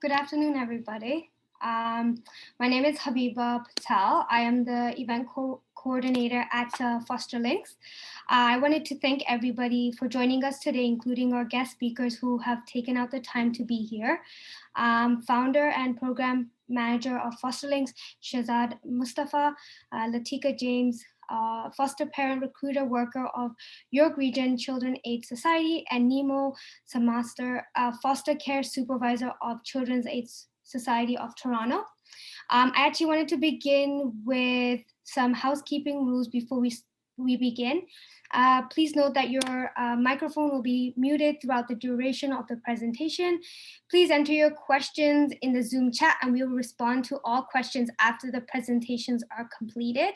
Good afternoon, everybody. My name is Habiba Patel. I am the event coordinator at FosterLinks. I wanted to thank everybody for joining us today, including our guest speakers who have taken out the time to be here. Founder and program manager of FosterLinks, Shazad Mustafa, Latika James, foster parent recruiter worker of York Region Children Aid Society, and Nemo Samaster, foster care supervisor of Children's Aid Society of Toronto. I actually wanted to begin with some housekeeping rules before we begin. Please note that your microphone will be muted throughout the duration of the presentation. Please enter your questions in the Zoom chat and we will respond to all questions after the presentations are completed.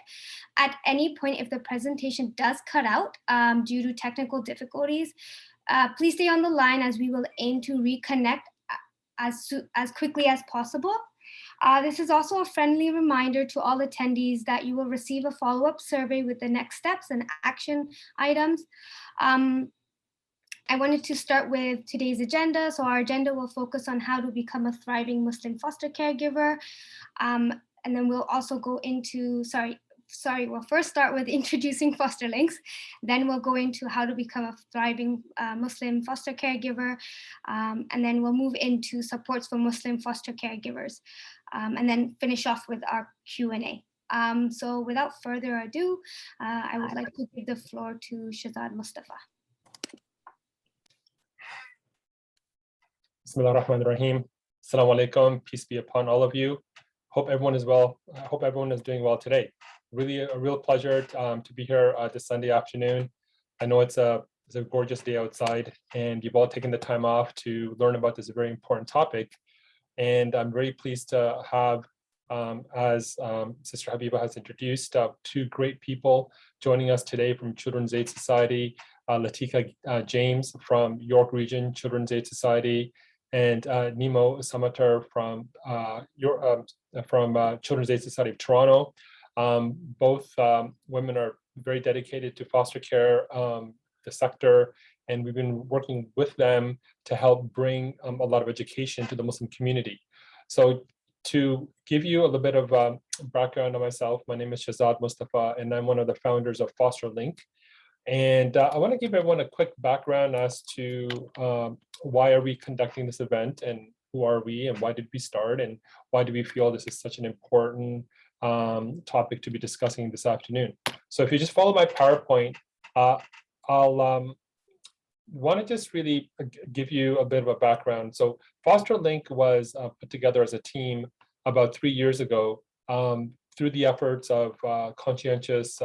At any point, if the presentation does cut out due to technical difficulties, please stay on the line as we will aim to reconnect as quickly as possible. This is also a friendly reminder to all attendees that you will receive a follow-up survey with the next steps and action items. I wanted to start with today's agenda. So our agenda will focus on how to become a thriving Muslim foster caregiver. And then we'll also go into, we'll first start with introducing FosterLinks. Then we'll go into how to become a thriving Muslim foster caregiver. And then we'll move into supports for Muslim foster caregivers. And then finish off with our Q&A. So without further ado, I would like to give the floor to Shazad Mustafa. Bismillah ar-Rahman ar-Rahim. Assalamu alaikum. Peace be upon all of you. Hope everyone is well. I hope everyone is doing well today. Really a real pleasure to be here this Sunday afternoon. I know it's a gorgeous day outside and you've all taken the time off to learn about this very important topic. And I'm very pleased to have, as Sister Habiba has introduced, two great people joining us today from Children's Aid Society, Latika James from York Region Children's Aid Society, and Nemo Samatar from Children's Aid Society of Toronto. Both women are very dedicated to foster care, the sector, and we've been working with them to help bring a lot of education to the Muslim community. So to give you a little bit of background on myself, my name is Shazad Mustafa, and I'm one of the founders of FosterLink. And I want to give everyone a quick background as to why are we conducting this event, and who are we, and why did we start, and why do we feel this is such an important topic to be discussing this afternoon. So if you just follow my PowerPoint, I'll want to just really give you a bit of a background. So FosterLink was put together as a team about 3 years ago through the efforts of conscientious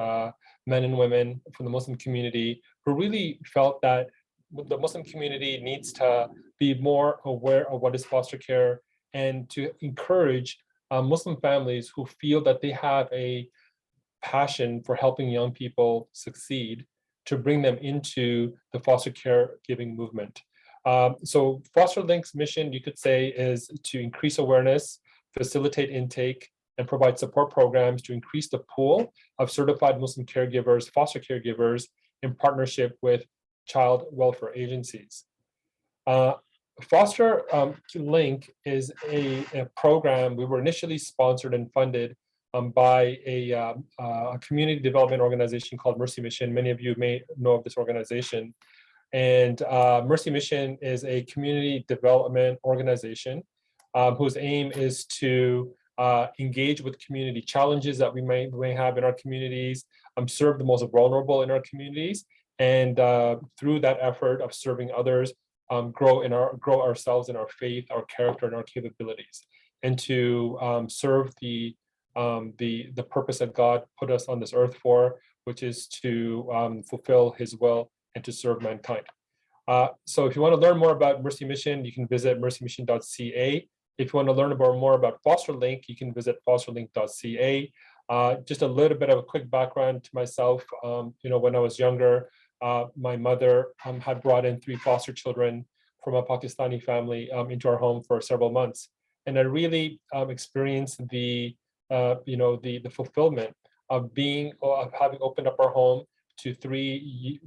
men and women from the Muslim community who really felt that the Muslim community needs to be more aware of what is foster care and to encourage Muslim families who feel that they have a passion for helping young people succeed to bring them into the foster care giving movement. So FosterLink's mission, you could say, is to increase awareness, facilitate intake, and provide support programs to increase the pool of certified Muslim caregivers, foster caregivers, in partnership with child welfare agencies. FosterLink is a program. We were initially sponsored and funded by a community development organization called Mercy Mission. Many of you may know of this organization. And Mercy Mission is a community development organization whose aim is to engage with community challenges that we may have in our communities, serve the most vulnerable in our communities, and through that effort of serving others, grow ourselves in our faith, our character, and our capabilities, and to serve the purpose that God put us on this earth for, which is to fulfill His will and to serve mankind. So if you want to learn more about Mercy Mission, you can visit mercymission.ca. If you want to learn more about FosterLink, you can visit fosterlink.ca. Just a little bit of a quick background to myself. When I was younger, my mother had brought in 3 foster children from a Pakistani family into our home for several months. And I really experienced the fulfillment of having opened up our home to 3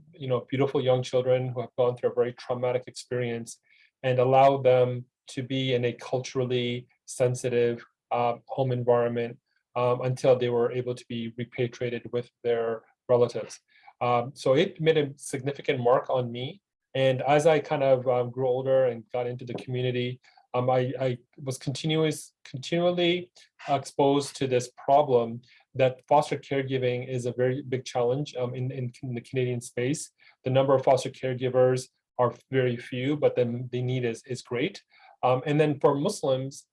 beautiful young children who have gone through a very traumatic experience, and allow them to be in a culturally sensitive home environment until they were able to be repatriated with their relatives. So it made a significant mark on me. And as I kind of grew older and got into the community, I was continually exposed to this problem that foster caregiving is a very big challenge in the Canadian space. The number of foster caregivers are very few, but then the need is great. And then for Muslims,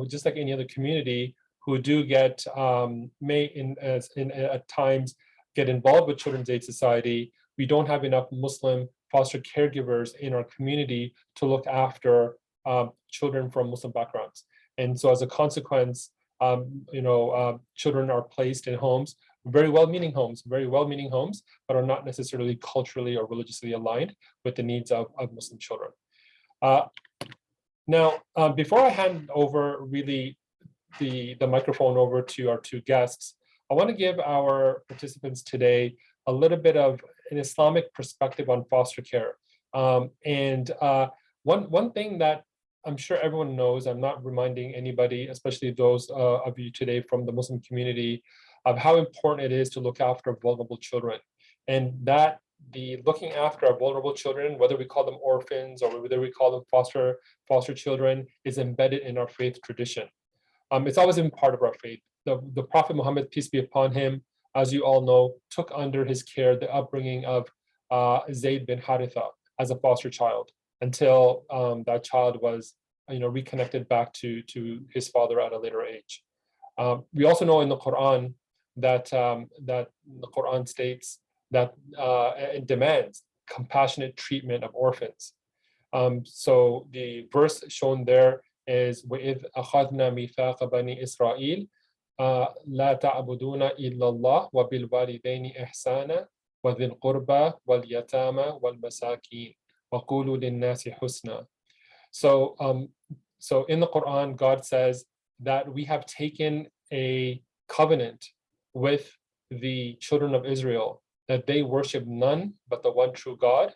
just like any other community, who do get at times get involved with Children's Aid Society, we don't have enough Muslim foster caregivers in our community to look after children from Muslim backgrounds. And so as a consequence, children are placed in homes, very well-meaning homes, but are not necessarily culturally or religiously aligned with the needs of Muslim children. Now, before I hand over really the microphone over to our two guests, I want to give our participants today a little bit of an Islamic perspective on foster care. One thing that I'm sure everyone knows, I'm not reminding anybody, especially those of you today from the Muslim community, of how important it is to look after vulnerable children. And that the looking after our vulnerable children, whether we call them orphans or whether we call them foster children, is embedded in our faith tradition. It's always been part of our faith. The Prophet Muhammad, peace be upon him, as you all know, took under his care the upbringing of Zayd bin Haritha as a foster child until that child was reconnected back to his father at a later age. We also know in the Quran that the Quran states that it demands compassionate treatment of orphans. So the verse shown there is وَإِذْ أَخَذْنَا مِيثَاقَ بَنِي إِسْرَائِيلَ لَا تَعْبُدُونَ إِلَّا اللَّهَ وَبِالْوَالِدَيْنِ إِحْسَانًا وَذِي الْقُرْبَى وَالْيَتَامَى وَالْمَسَاكِينِ وَقُولُوا لِلنَّاسِ حُسْنًا. So in the Quran, God says that we have taken a covenant with the children of Israel that they worship none but the one true God,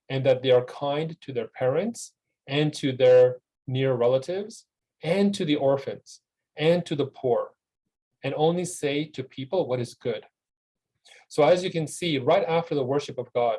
and that they are kind to their parents and to their near relatives and to the orphans and to the poor, and only say to people what is good. So as you can see, right after the worship of God,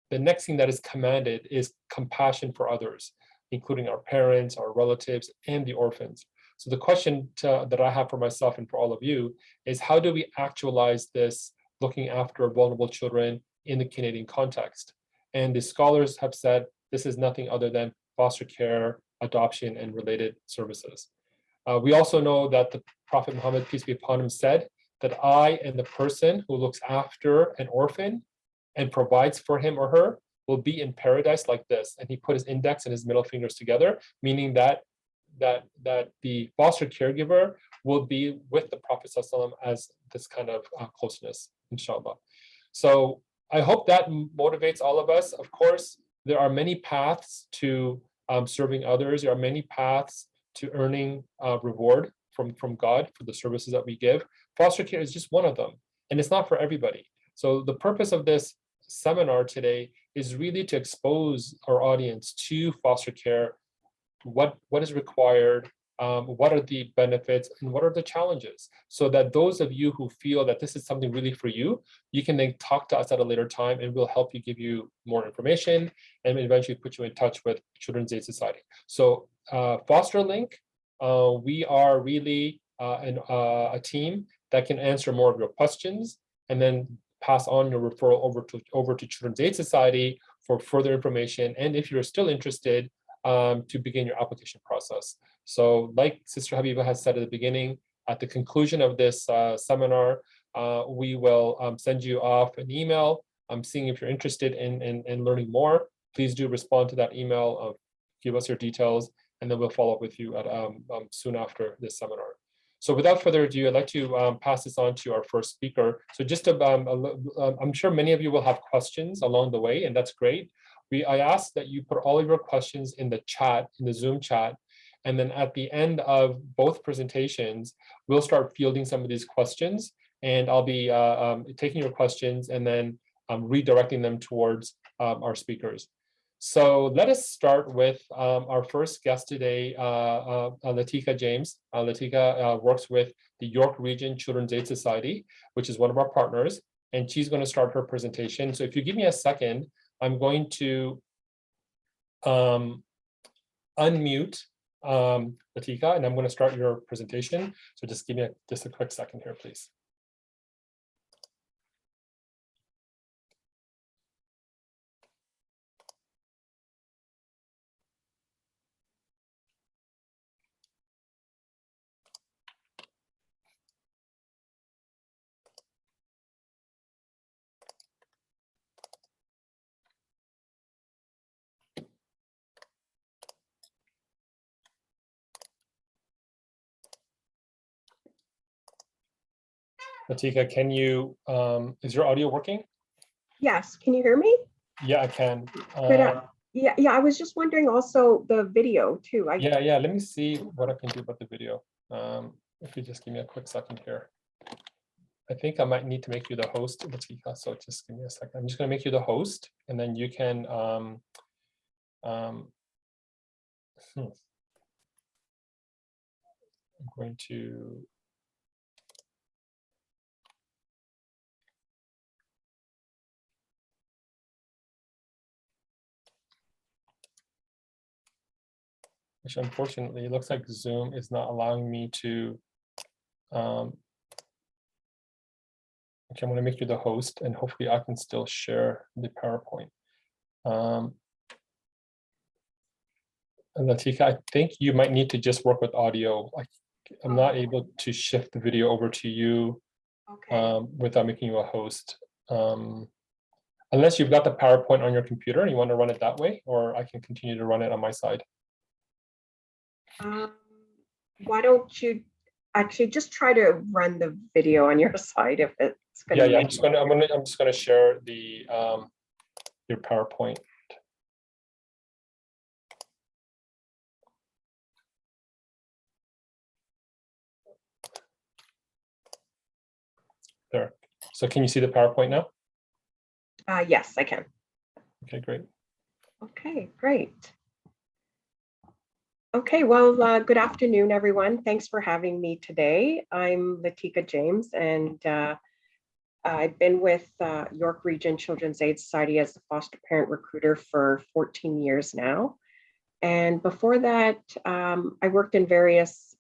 the next thing that is commanded is compassion for others, including our parents, our relatives, and the orphans. So the question that I have for myself and for all of you is, how do we actualize this looking after vulnerable children in the Canadian context? And the scholars have said this is nothing other than foster care, adoption, and related services. We also know that the Prophet Muhammad, peace be upon him, said that I and the person who looks after an orphan and provides for him or her will be in paradise like this. And he put his index and his middle fingers together, meaning that the foster caregiver will be with the Prophet ﷺ as this kind of closeness, inshallah. So I hope that motivates all of us. Of course, there are many paths to serving others. There are many paths to earning reward from God for the services that we give. Foster care is just one of them, and it's not for everybody. So the purpose of this seminar today is really to expose our audience to foster care, what is required, what are the benefits, and what are the challenges, so that those of you who feel that this is something really for you, you can then talk to us at a later time, and we'll help you, give you more information, and eventually put you in touch with Children's Aid Society. So FosterLink, we are really a team that can answer more of your questions and then pass on your referral over to Children's Aid Society for further information, and if you're still interested, to begin your application process. So like Sister Habiba has said at the beginning, at the conclusion of this seminar, we will send you off an email. I'm seeing if you're interested in learning more, please do respond to that email, give us your details, and then we'll follow up with you at soon after this seminar. So without further ado, I'd like to pass this on to our first speaker. So just I'm sure many of you will have questions along the way, and that's great. I ask that you put all of your questions in the chat, in the Zoom chat, and then at the end of both presentations, we'll start fielding some of these questions, and I'll be taking your questions and then redirecting them towards our speakers. So let us start with our first guest today, Latika James. Latika works with the York Region Children's Aid Society, which is one of our partners, and she's going to start her presentation. So if you give me a second, I'm going to unmute Latika, and I'm going to start your presentation. So just give me just a quick second here, please. Latika, can you, is your audio working? Yes, can you hear me? Yeah, I can. Yeah, I was just wondering also the video too. Yeah, let me see what I can do about the video. If you just give me a quick second here. I think I might need to make you the host, Latika, so just give me a second. I'm just going to make you the host, and then you can I'm going to which unfortunately it looks like Zoom is not allowing me to okay, I'm going to make you the host, and hopefully I can still share the PowerPoint. And Latika, I think you might need to just work with audio. I'm not able to shift the video over to you without making you a host. Unless you've got the PowerPoint on your computer and you want to run it that way, or I can continue to run it on my side. Why don't you actually just try to run the video on your side if it's going to Yeah, I'm just gonna share the your PowerPoint. There. So can you see the PowerPoint now? Yes, I can. Okay, great. Okay, great. Okay, well, good afternoon, everyone. Thanks for having me today. I'm Latika James, and I've been with York Region Children's Aid Society as the foster parent recruiter for 14 years now. And before that, I worked in various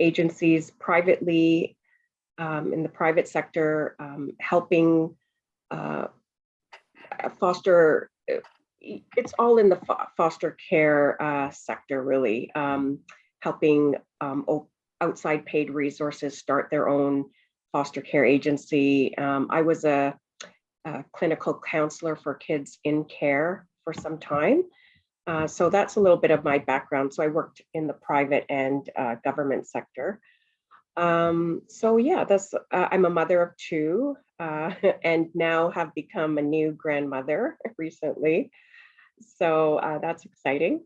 agencies privately, in the private sector, helping foster, it's all in the foster care sector, really, helping outside paid resources start their own foster care agency. I was a clinical counselor for kids in care for some time. So that's a little bit of my background. So I worked in the private and government sector. So yeah, I'm a mother of two and now have become a new grandmother recently. So that's exciting.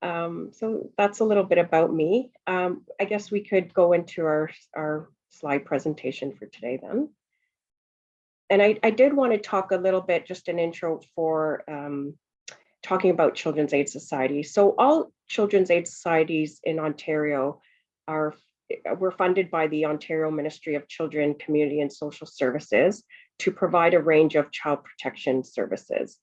So that's a little bit about me. I guess we could go into our slide presentation for today then. And I did want to talk a little bit, just an intro for talking about Children's Aid Society. So all Children's Aid Societies in Ontario were funded by the Ontario Ministry of Children, Community and Social Services to provide a range of child protection services.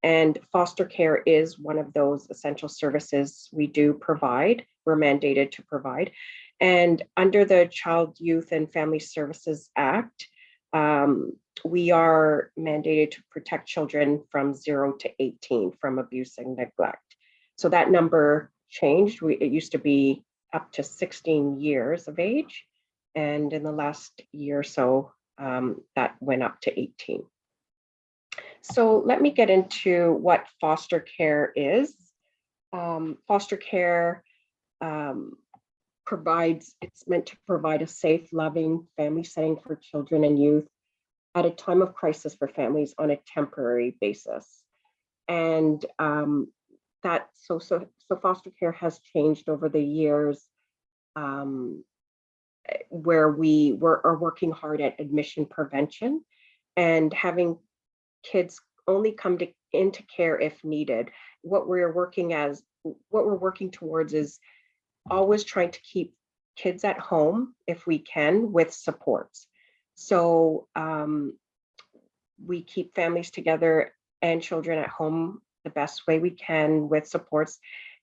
And foster care is one of those essential services we do provide, we're mandated to provide. And under the Child, Youth and Family Services Act, we are mandated to protect children from 0 to 18 from abuse and neglect. So that number changed. It used to be up to 16 years of age. And in the last year or so, that went up to 18. So let me get into what foster care is. Foster care it's meant to provide a safe, loving family setting for children and youth at a time of crisis for families on a temporary basis. And so foster care has changed over the years, where we are working hard at admission prevention and having kids only come into care if needed. What we're working towards is always trying to keep kids at home if we can with supports. So we keep families together and children at home the best way we can with supports.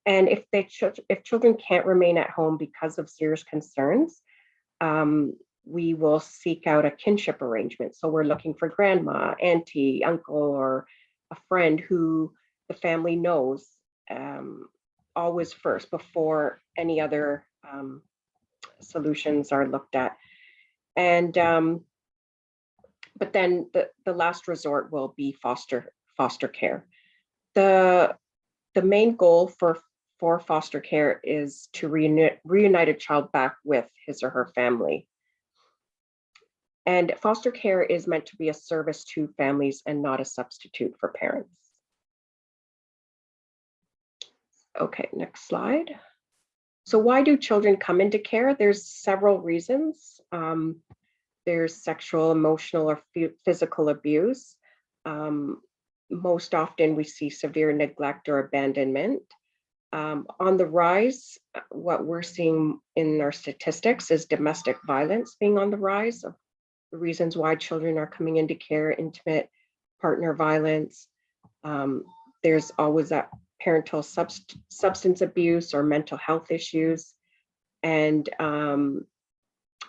And if children can't remain at home because of serious concerns, we will seek out a kinship arrangement. So we're looking for grandma, auntie, uncle, or a friend who the family knows always first before any other solutions are looked at. And but then the last resort will be foster care. The main goal for foster care is to reunite a child back with his or her family. And foster care is meant to be a service to families and not a substitute for parents. Okay, next slide. So why do children come into care? There's several reasons. There's sexual, emotional, or physical abuse. Most often we see severe neglect or abandonment. On the rise, what we're seeing in our statistics is domestic violence being on the rise. Of the reasons why children are coming into care: intimate partner violence. There's always that parental substance abuse or mental health issues, and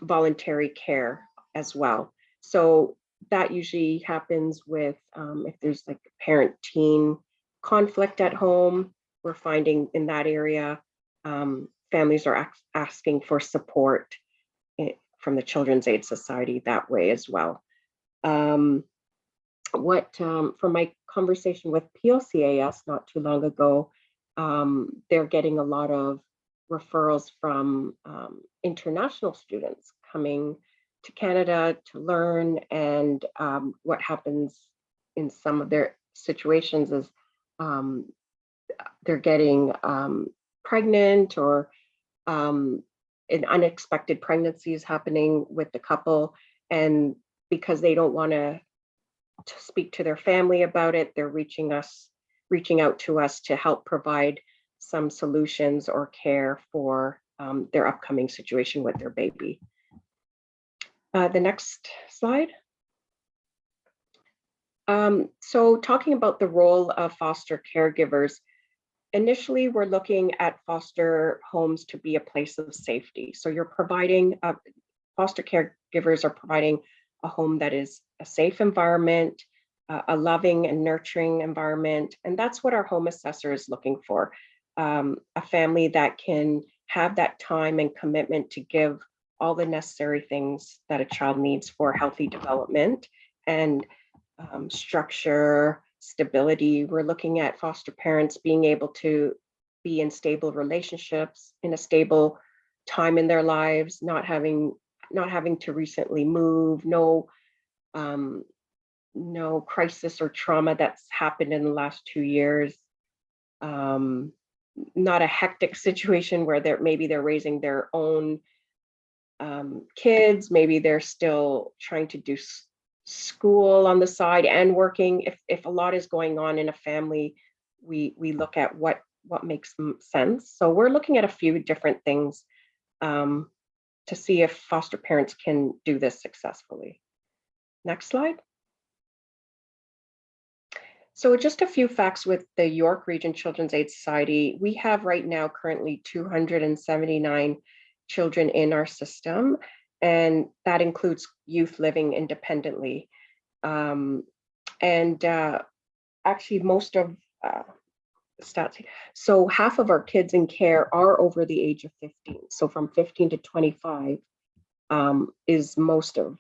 voluntary care as well. So that usually happens with if there's like parent-teen conflict at home. We're finding in that area, families are asking for support from the Children's Aid Society that way as well. From my conversation with PLCAS not too long ago, they're getting a lot of referrals from international students coming to Canada to learn. And what happens in some of their situations is they're getting pregnant, or an unexpected pregnancy is happening with the couple. And because they don't want to speak to their family about it, they're reaching out to us to help provide some solutions or care for their upcoming situation with their baby. The next slide. So talking about the role of foster caregivers, initially we're looking at foster homes to be a place of safety. So you're providing, foster caregivers are providing a home that is a safe environment, a loving and nurturing environment. And that's what our home assessor is looking for. A family that can have that time and commitment to give all the necessary things that a child needs for healthy development and structure, stability. We're looking at foster parents being able to be in stable relationships, in a stable time in their lives, not having to recently move, no crisis or trauma that's happened in the last 2 years. Not a hectic situation where maybe they're raising their own kids, maybe they're still trying to do school on the side and working. If a lot is going on in a family, we look at what makes sense. So we're looking at a few different things to see if foster parents can do this successfully. Next slide. So just a few facts with the York Region Children's Aid Society. We have right now currently 279 children in our system, and that includes youth living independently. Actually most of stats, so half of our kids in care are over the age of 15. So from 15 to 25 is most of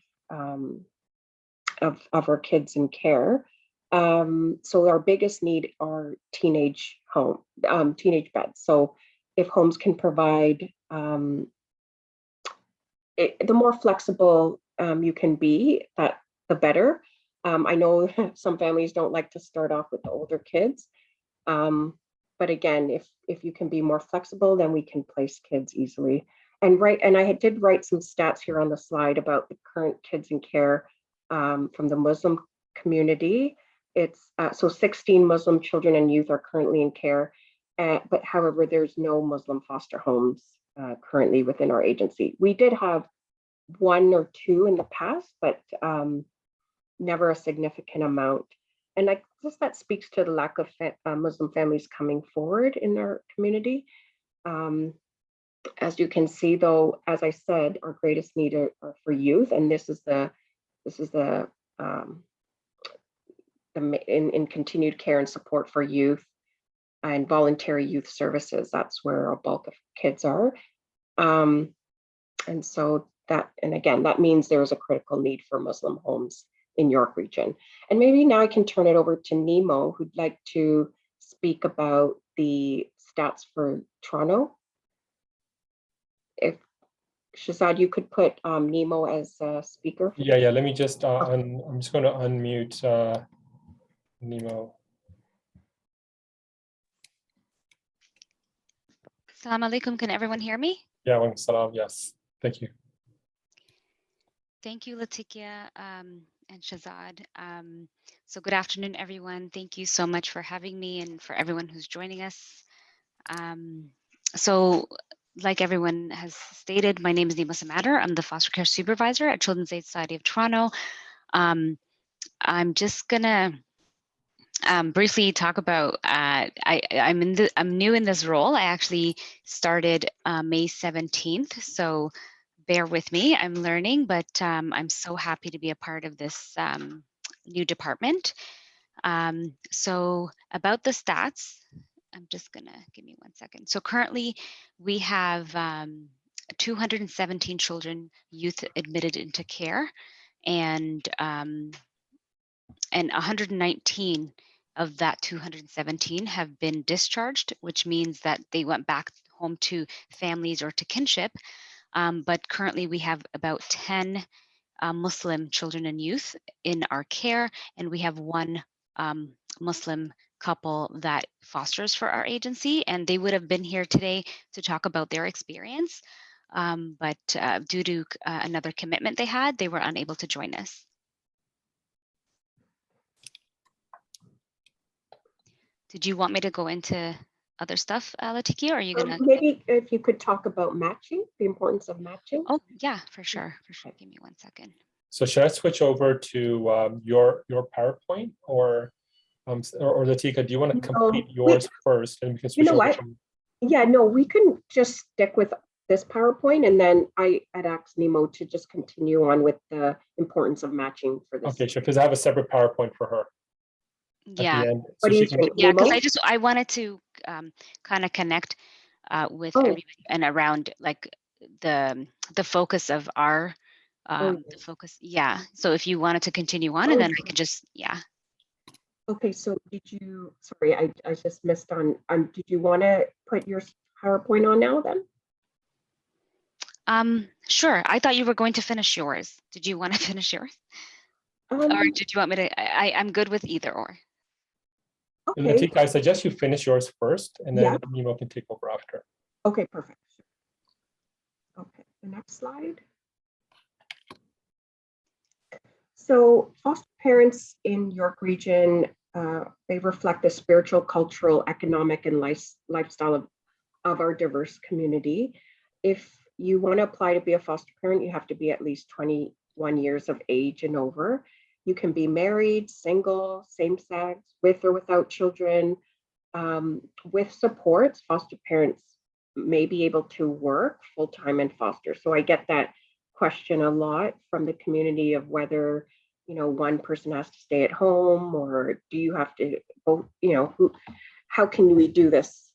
our kids in care. So our biggest need are teenage beds. So if homes can provide, the more flexible you can be, the better. I know some families don't like to start off with the older kids, but again, if you can be more flexible, then we can place kids easily. And I did write some stats here on the slide about the current kids in care from the Muslim community. So 16 Muslim children and youth are currently in care, but however, there's no Muslim foster homes currently within our agency. We did have 1 or 2 in the past, but never a significant amount. And I guess that speaks to the lack of Muslim families coming forward in our community. As you can see, though, as I said, our greatest need are for youth, and this is the in continued care and support for youth and voluntary youth services. That's where a bulk of kids are. And so and again, that means there's a critical need for Muslim homes in York Region. And maybe now I can turn it over to Nemo, who'd like to speak about the stats for Toronto. If Shazad, you could put Nemo as a speaker. Yeah, let me just, I'm just going to unmute Nemo. Assalamu alaikum. Can everyone hear me? Yeah, wa alaikum salam. Yes, thank you. Thank you, Latikia and Shazad. So good afternoon, everyone. Thank you so much for having me and for everyone who's joining us. So like everyone has stated, my name is Nima Samatter. I'm the foster care supervisor at Children's Aid Society of Toronto. I'm just gonna briefly talk about, I'm new in this role. I actually started May 17th. So bear with me, I'm learning, but I'm so happy to be a part of this new department. So about the stats, I'm just gonna, give me 1 second. So currently we have 217 children, youth admitted into care, and 119 of that 217 have been discharged, which means that they went back home to families or to kinship. But currently we have about 10 Muslim children and youth in our care, and we have 1 Muslim couple that fosters for our agency, and they would have been here today to talk about their experience. But due to another commitment they had, they were unable to join us. Did you want me to go into other stuff, Latikia, or are you gonna? Maybe if you could talk about matching, the importance of matching. Oh yeah, for sure. Give me 1 second. So should I switch over to your PowerPoint, or Latika, do you want to complete yours first, and we can switch over to? Yeah, no, we can just stick with this PowerPoint, and then I'd ask Nemo to just continue on with the importance of matching for this. Okay, sure, because I have a separate PowerPoint for her. Yeah. So what do you think? Yeah, because I wanted to kind of connect with everybody and around like the focus of our the focus. Yeah. So if you wanted to continue on, and then I could just Okay, so did you? Sorry, I just missed on. Did you want to put your PowerPoint on now then? Sure. I thought you were going to finish yours. Did you want to finish yours? Or did you want me to? I'm good with either or. Okay. Latika, I suggest you finish yours first, and then Nemo can take over after. Okay, perfect. Okay, the next slide. So foster parents in York Region, they reflect the spiritual, cultural, economic, and lifestyle of our diverse community. If you want to apply to be a foster parent, you have to be at least 21 years of age and over. You can be married, single, same-sex, with or without children. With supports, foster parents may be able to work full-time and foster. So I get that question a lot from the community of whether, one person has to stay at home, or do you have to both, how can we do this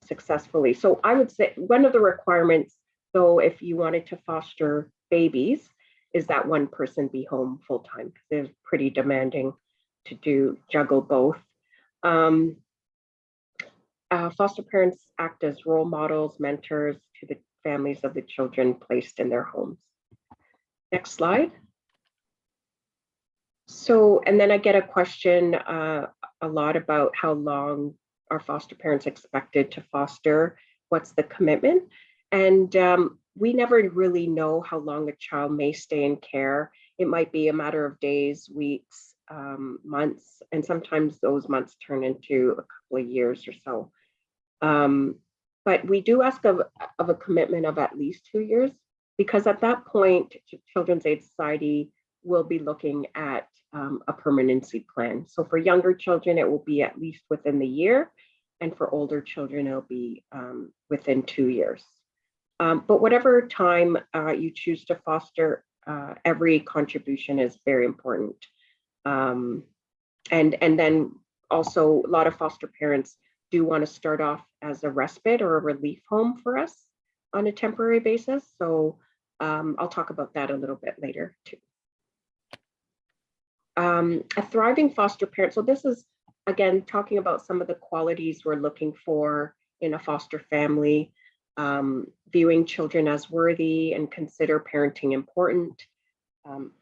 successfully? So I would say one of the requirements, though, if you wanted to foster babies, is that one person be home full time, because it's pretty demanding to juggle both. Foster parents act as role models, mentors to the families of the children placed in their homes. Next slide. So, and then I get a question a lot about how long are foster parents expected to foster? What's the commitment? And we never really know how long a child may stay in care. It might be a matter of days, weeks, months, and sometimes those months turn into a couple of years or so. But we do ask of a commitment of at least 2 years, because at that point, Children's Aid Society will be looking at a permanency plan. So for younger children, it will be at least within the year, and for older children, it'll be within 2 years. But whatever time you choose to foster, every contribution is very important. And then also, a lot of foster parents do want to start off as a respite or a relief home for us on a temporary basis. So I'll talk about that a little bit later too. A thriving foster parent. So this is, again, talking about some of the qualities we're looking for in a foster family. Viewing children as worthy and consider parenting important.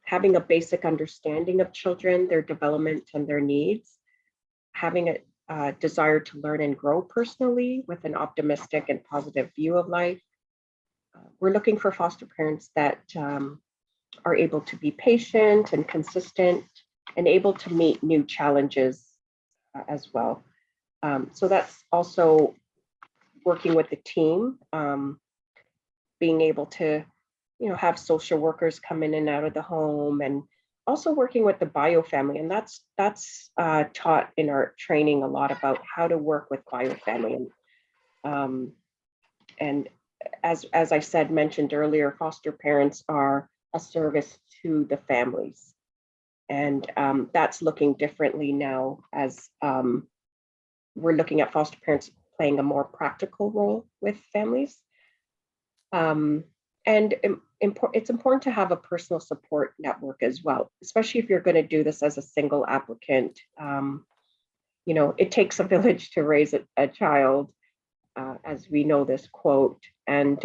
Having a basic understanding of children, their development and their needs. Having a desire to learn and grow personally with an optimistic and positive view of life. We're looking for foster parents that are able to be patient and consistent and able to meet new challenges as well. So that's also working with the team, being able to, have social workers come in and out of the home, and also working with the bio family. And that's taught in our training a lot about how to work with bio family. And as I mentioned earlier, foster parents are a service to the families. And that's looking differently now as we're looking at foster parents playing a more practical role with families. And it's important to have a personal support network as well, especially if you're going to do this as a single applicant. It takes a village to raise a child, as we know this quote. And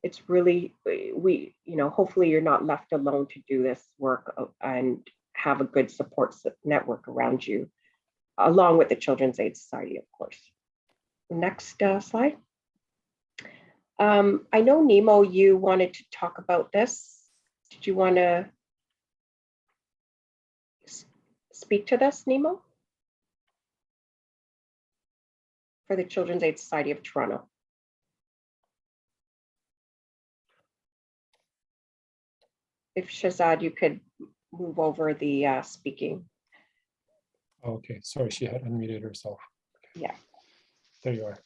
it's really, hopefully you're not left alone to do this work and have a good support network around you, along with the Children's Aid Society, of course. Next slide. I know, Nemo, you wanted to talk about this. Did you want to speak to this, Nemo? For the Children's Aid Society of Toronto. If Shazad, you could move over the speaking. Okay, sorry, she had unmuted herself. Okay. Yeah. There you are.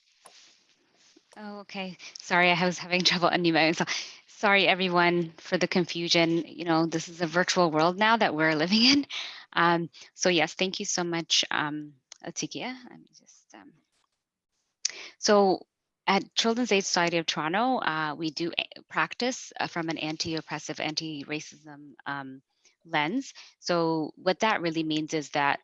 Oh, okay. Sorry, I was having trouble unmuting. So sorry, everyone, for the confusion. This is a virtual world now that we're living in. So yes, thank you so much, Atikia. So at Children's Aid Society of Toronto, we do practice from an anti-oppressive, anti-racism lens. So what that really means is that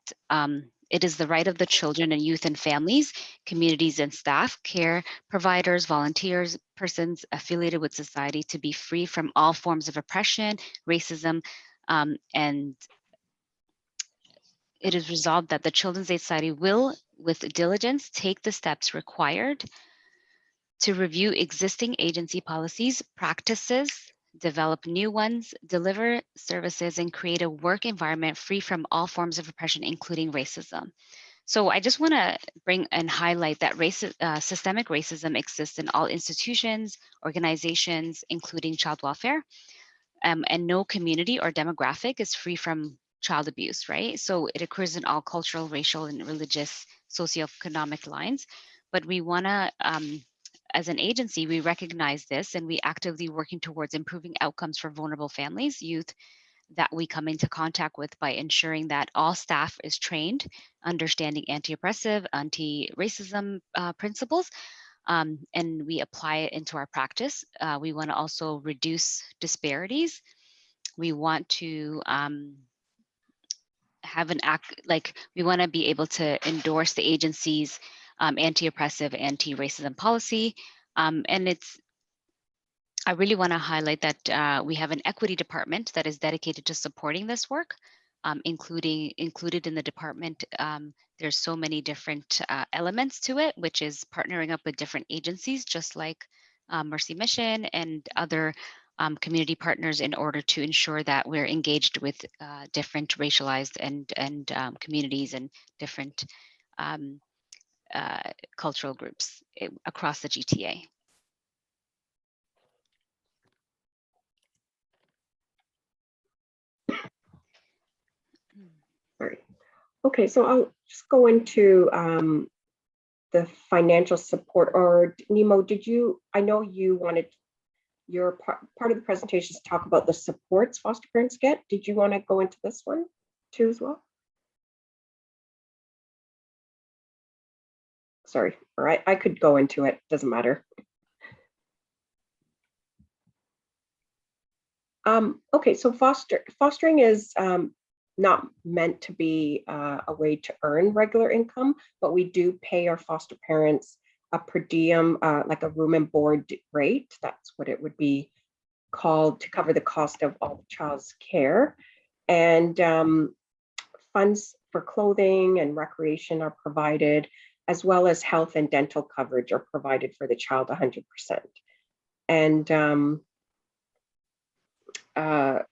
it is the right of the children and youth and families, communities and staff, care providers, volunteers, persons affiliated with society to be free from all forms of oppression, racism, and it is resolved that the Children's Aid Society will, with diligence, take the steps required to review existing agency policies, practices, develop new ones, deliver services, and create a work environment free from all forms of oppression, including racism. So I just want to bring and highlight that systemic racism exists in all institutions, organizations, including child welfare, and no community or demographic is free from child abuse, right? So it occurs in all cultural, racial, and religious socioeconomic lines. But we want to, as an agency, we recognize this and we actively working towards improving outcomes for vulnerable families, youth that we come into contact with by ensuring that all staff is trained, understanding anti-oppressive, anti-racism principles, and we apply it into our practice. We want to also reduce disparities. We want to have an act, we want to be able to endorse the agency's anti-oppressive, anti-racism policy. And I really want to highlight that we have an equity department that is dedicated to supporting this work, included in the department. There's so many different elements to it, which is partnering up with different agencies, just like Mercy Mission and other community partners in order to ensure that we're engaged with different racialized and communities and different cultural groups across the GTA. All right. Okay, so I'll just go into the financial support. Or Nemo, did you, I know you wanted your part of the presentation to talk about the supports foster parents get. Did you want to go into this one too as well? Sorry, all right, I could go into it, doesn't matter. Okay, so fostering is not meant to be a way to earn regular income, but we do pay our foster parents a per diem, like a room and board rate. That's what it would be called, to cover the cost of all the child's care. And funds for clothing and recreation are provided, as well as health and dental coverage are provided for the child 100%. And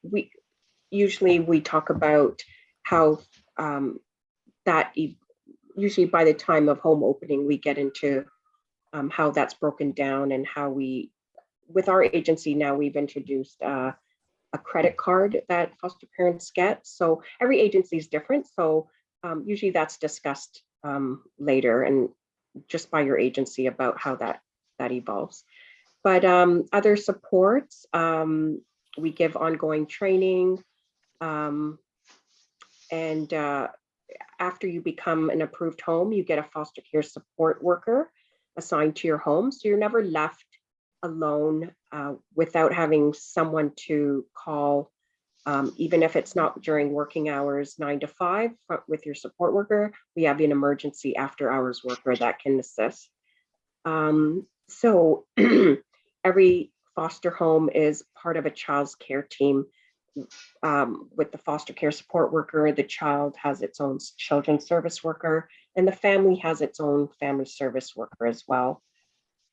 we usually talk about how that usually by the time of home opening, we get into how that's broken down, and how we, with our agency now, we've introduced a credit card that foster parents get. So every agency is different. So usually that's discussed later and just by your agency about how that evolves. But other supports, we give ongoing training. And after you become an approved home, you get a foster care support worker assigned to your home. So you're never left alone without having someone to call, even if it's not during working hours 9 to 5 with your support worker. We have an emergency after hours worker that can assist. So every foster home is part of a child's care team. With the foster care support worker, the child has its own children's service worker, and the family has its own family service worker as well.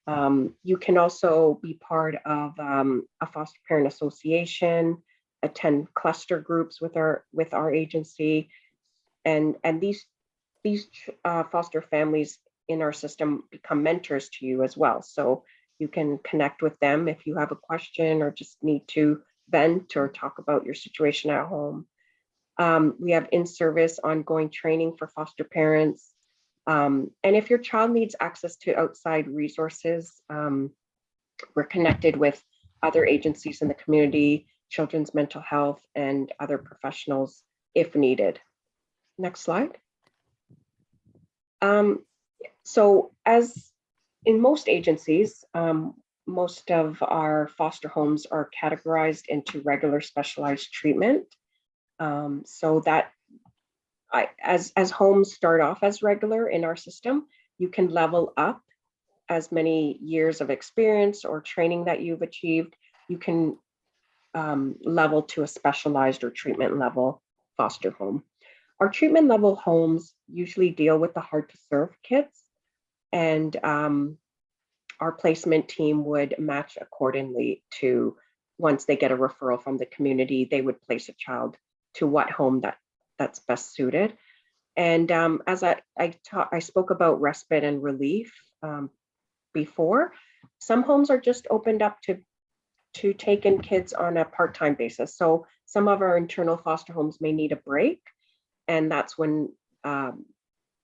You can also be part of a foster parent association, attend cluster groups with our agency, and these foster families in our system become mentors to you as well. So you can connect with them if you have a question or just need to vent or talk about your situation at home. We have in-service ongoing training for foster parents. And if your child needs access to outside resources, we're connected with other agencies in the community, children's mental health, and other professionals if needed. Next slide. So as in most agencies, most of our foster homes are categorized into regular specialized treatment. So that as homes start off as regular in our system, you can level up as many years of experience or training that you've achieved. You can level to a specialized or treatment level foster home. Our treatment level homes usually deal with the hard to serve kids, and our placement team would match accordingly to, once they get a referral from the community, they would place a child to what home that's best suited. And as I spoke about respite and relief before, some homes are just opened up to take in kids on a part-time basis. So some of our internal foster homes may need a break, and that's when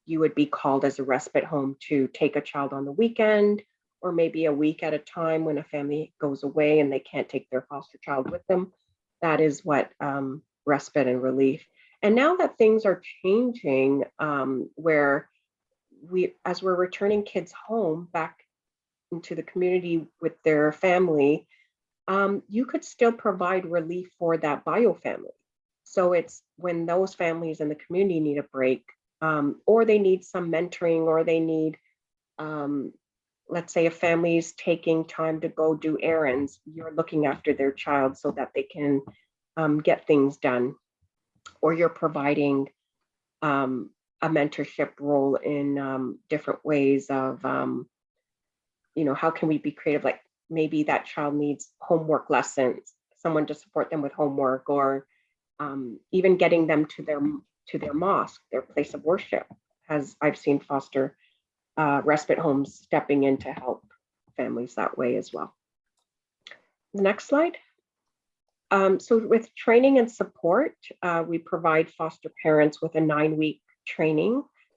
you would be called as a respite home to take a child on the weekend, or maybe a week at a time when a family goes away and they can't take their foster child with them. That is what respite and relief. And now that things are changing, where as we're returning kids home back into the community with their family, you could still provide relief for that bio family. So it's when those families in the community need a break, or they need some mentoring, or they need, let's say a family's taking time to go do errands, you're looking after their child so that they can get things done. Or you're providing a mentorship role in different ways of, how can we be creative? Like maybe that child needs homework lessons, someone to support them with homework, or even getting them to their mosque, their place of worship. I've seen foster respite homes stepping in to help families that way as well. The next slide. So with training and support, we provide foster parents with a 9-week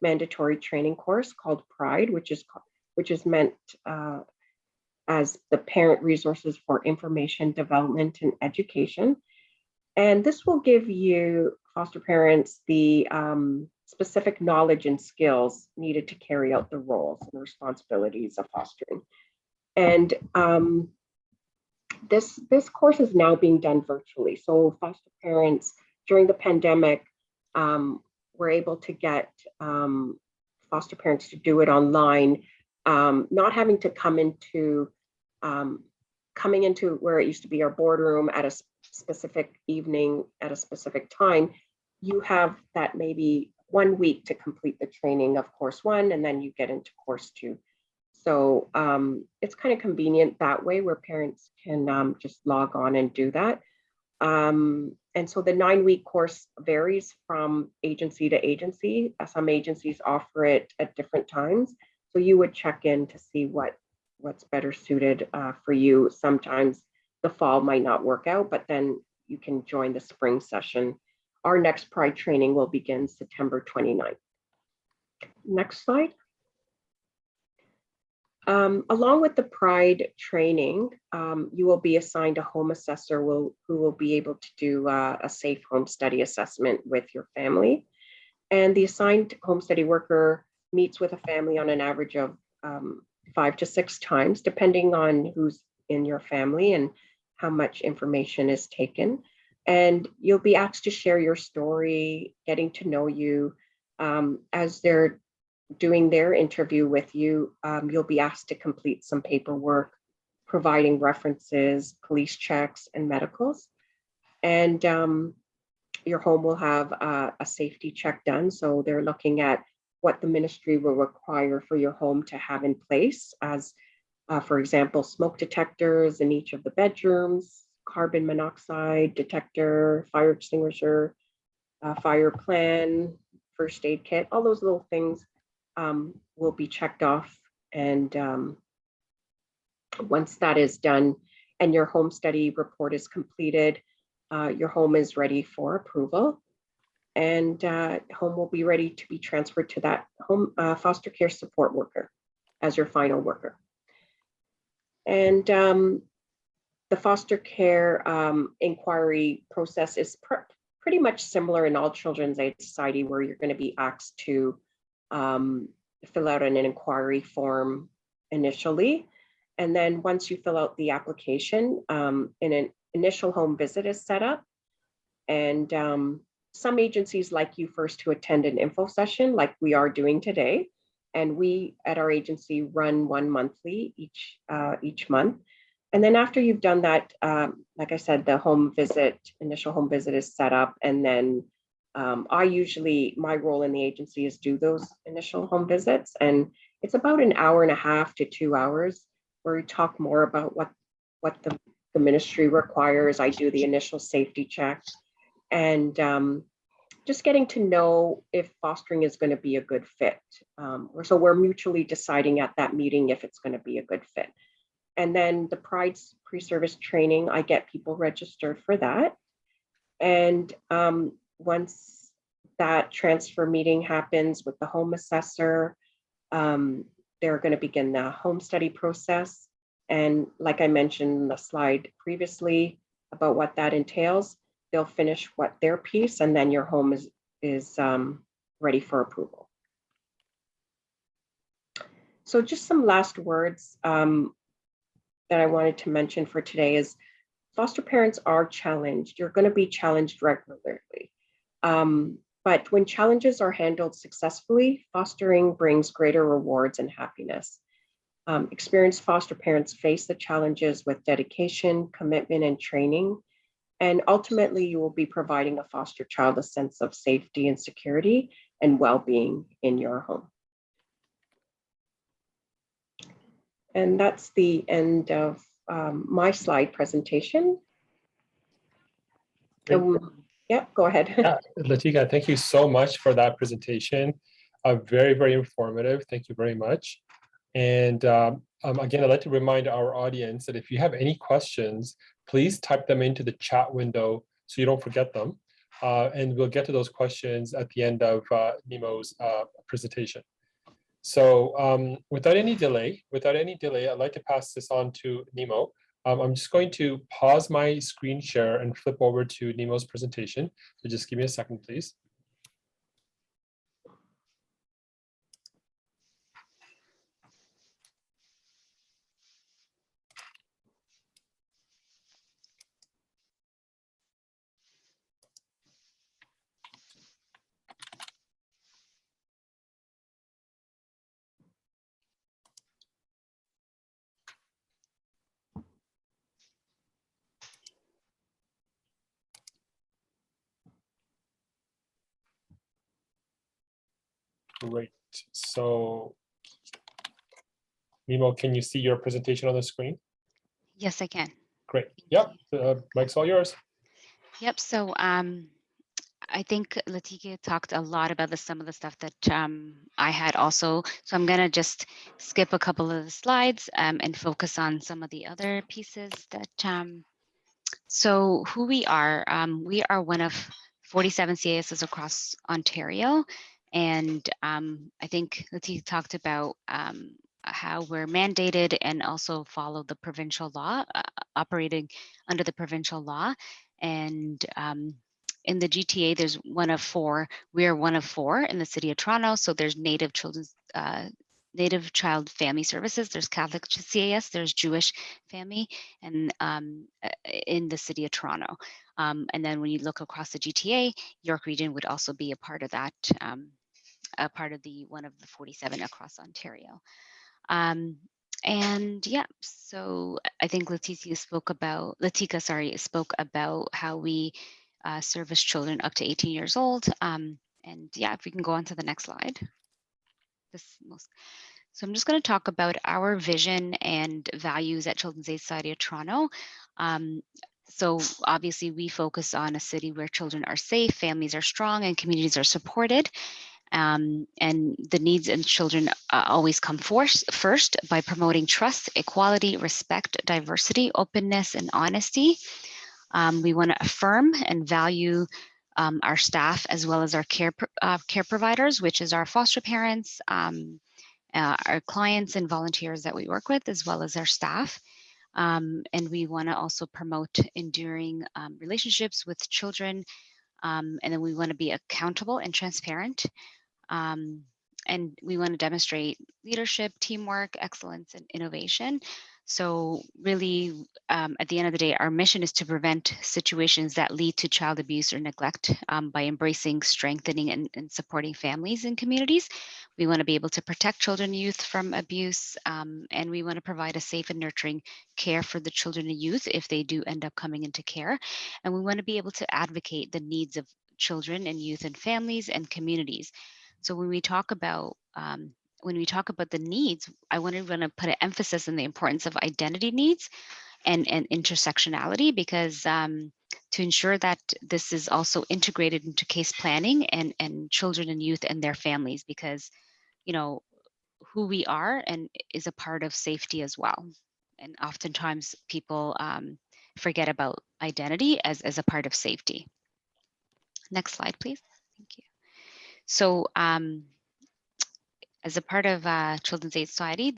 mandatory training course called PRIDE, which is meant as the Parent Resources for Information Development and Education. And this will give you foster parents the specific knowledge and skills needed to carry out the roles and responsibilities of fostering. And this course is now being done virtually. So foster parents during the pandemic were able to get foster parents to do it online, not having to coming into where it used to be our boardroom at a specific evening at a specific time. You have that maybe 1 week to complete the training of course 1, and then you get into course 2. So it's kind of convenient that way, where parents can just log on and do that. And so the 9-week course varies from agency to agency. Some agencies offer it at different times. So you would check in to see what's better suited for you. Sometimes the fall might not work out, but then you can join the spring session. Our next PRIDE training will begin September 29th. Next slide. Along with the PRIDE training, you will be assigned a home assessor who will be able to do a safe home study assessment with your family. And the assigned home study worker meets with a family on an average of 5 to 6 times, depending on who's in your family and how much information is taken. And you'll be asked to share your story, getting to know you. As they're doing their interview with you, you'll be asked to complete some paperwork, providing references, police checks, and medicals. And your home will have a safety check done. So they're looking at what the ministry will require for your home to have in place, as for example, smoke detectors in each of the bedrooms, carbon monoxide detector, fire extinguisher, fire plan, first aid kit, all those little things will be checked off. And once that is done and your home study report is completed, your home is ready for approval, and home will be ready to be transferred to that home foster care support worker as your final worker. And the foster care inquiry process is pretty much similar in all Children's Aid Society, where you're going to be asked to fill out an inquiry form initially. And then once you fill out the application, an initial home visit is set up. And some agencies like you first to attend an info session like we are doing today. And we at our agency run one monthly each month. And then after you've done that, like I said, the initial home visit is set up. And then my role in the agency is do those initial home visits. And it's about an hour and a half to 2 hours where we talk more about what the ministry requires. I do the initial safety check and just getting to know if fostering is going to be a good fit. So we're mutually deciding at that meeting if it's going to be a good fit. And then the PRIDE pre-service training, I get people registered for that. And once that transfer meeting happens with the home assessor, they're going to begin the home study process. And like I mentioned in the slide previously about what that entails, they'll finish their piece, and then your home is ready for approval. So just some last words that I wanted to mention for today is foster parents are challenged. You're going to be challenged regularly. But when challenges are handled successfully, fostering brings greater rewards and happiness. Experienced foster parents face the challenges with dedication, commitment, and training. And ultimately, you will be providing a foster child a sense of safety and security and well-being in your home. And that's the end of my slide presentation. Great. Yeah, go ahead. Yeah, Latika, thank you so much for that presentation. Very, very informative. Thank you very much. And again, I'd like to remind our audience that if you have any questions, please type them into the chat window so you don't forget them. And we'll get to those questions at the end of Nemo's presentation. So without any delay, I'd like to pass this on to Nemo. I'm just going to pause my screen share and flip over to Nemo's presentation. So just give me a second, please. Great. So, Nemo, can you see your presentation on the screen? Yes, I can. Great. Yep. Mike's all yours. Yep. So I think Latika talked a lot about some of the stuff that I had also. So I'm going to just skip a couple of the slides and focus on some of the other pieces that. So who we are one of 47 CASs across Ontario. And I think Latika talked about how we're mandated and also follow the provincial law, operating under the provincial law. And in the GTA, there's one of four. We are one of four in the city of Toronto. So there's Native Child Family Services, there's Catholic CAS, there's Jewish Family, and in the city of Toronto. And then when you look across the GTA, York Region would also be a part of that, a part of the one of the 47 across Ontario. And yeah, so I think Latika spoke about how we service children up to 18 years old. And yeah, if we can go on to the next slide. So I'm just going to talk about our vision and values at Children's Aid Society of Toronto. So obviously we focus on a city where children are safe, families are strong, and communities are supported. And the needs in children always come first by promoting trust, equality, respect, diversity, openness, and honesty. We want to affirm and value our staff as well as our care providers, which is our foster parents, our clients and volunteers that we work with, as well as our staff. And we want to also promote enduring relationships with children. And then we want to be accountable and transparent. And we want to demonstrate leadership, teamwork, excellence, and innovation. So really, at the end of the day, our mission is to prevent situations that lead to child abuse or neglect by embracing, strengthening, and supporting families and communities. We want to be able to protect children and youth from abuse, and we want to provide a safe and nurturing care for the children and youth if they do end up coming into care. And we want to be able to advocate the needs of children and youth and families and communities. So when we talk about the needs, I want to put an emphasis on the importance of identity needs and intersectionality, because to ensure that this is also integrated into case planning and children and youth and their families, because you know who we are and is a part of safety as well. And oftentimes people forget about identity as a part of safety. Next slide, please. Thank you. So as a part of Children's Aid Society,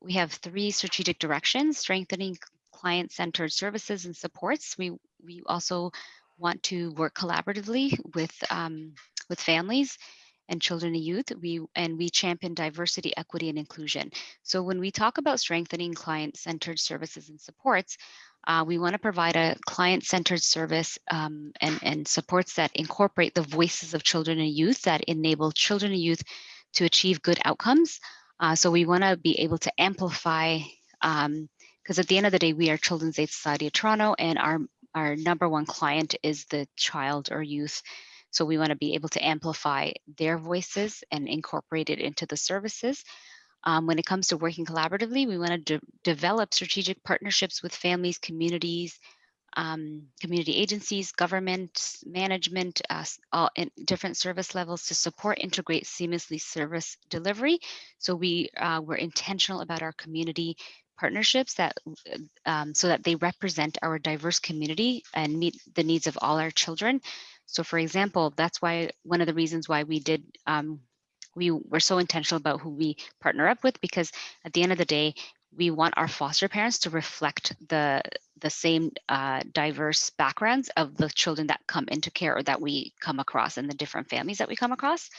we have 3 strategic directions: strengthening client-centered services and supports. We also want to work collaboratively with families and children and youth. We champion diversity, equity, and inclusion. So when we talk about strengthening client-centered services and supports, we want to provide a client-centered service and supports that incorporate the voices of children and youth, that enable children and youth to achieve good outcomes. So we want to be able to amplify, because at the end of the day, we are Children's Aid Society of Toronto, and our number one client is the child or youth. So we want to be able to amplify their voices and incorporate it into the services. When it comes to working collaboratively, we want to develop strategic partnerships with families, communities, community agencies, government, management, all in different service levels to support, integrate seamlessly service delivery. So we're intentional about our community partnerships that so that they represent our diverse community and meet the needs of all our children. So for example, that's why one of the reasons why we were so intentional about who we partner up with, because at the end of the day, we want our foster parents to reflect the same diverse backgrounds of the children that come into care or that we come across and the different families that we come across.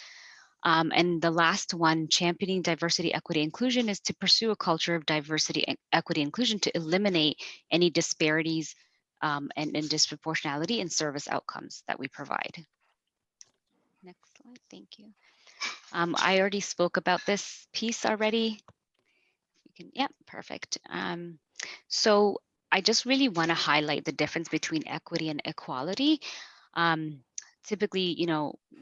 And the last one, championing diversity, equity, inclusion, is to pursue a culture of diversity, equity, inclusion to eliminate any disparities and disproportionality in service outcomes that we provide. Next slide, thank you. I already spoke about this piece already. Yep, perfect. So I just really want to highlight the difference between equity and equality. Typically,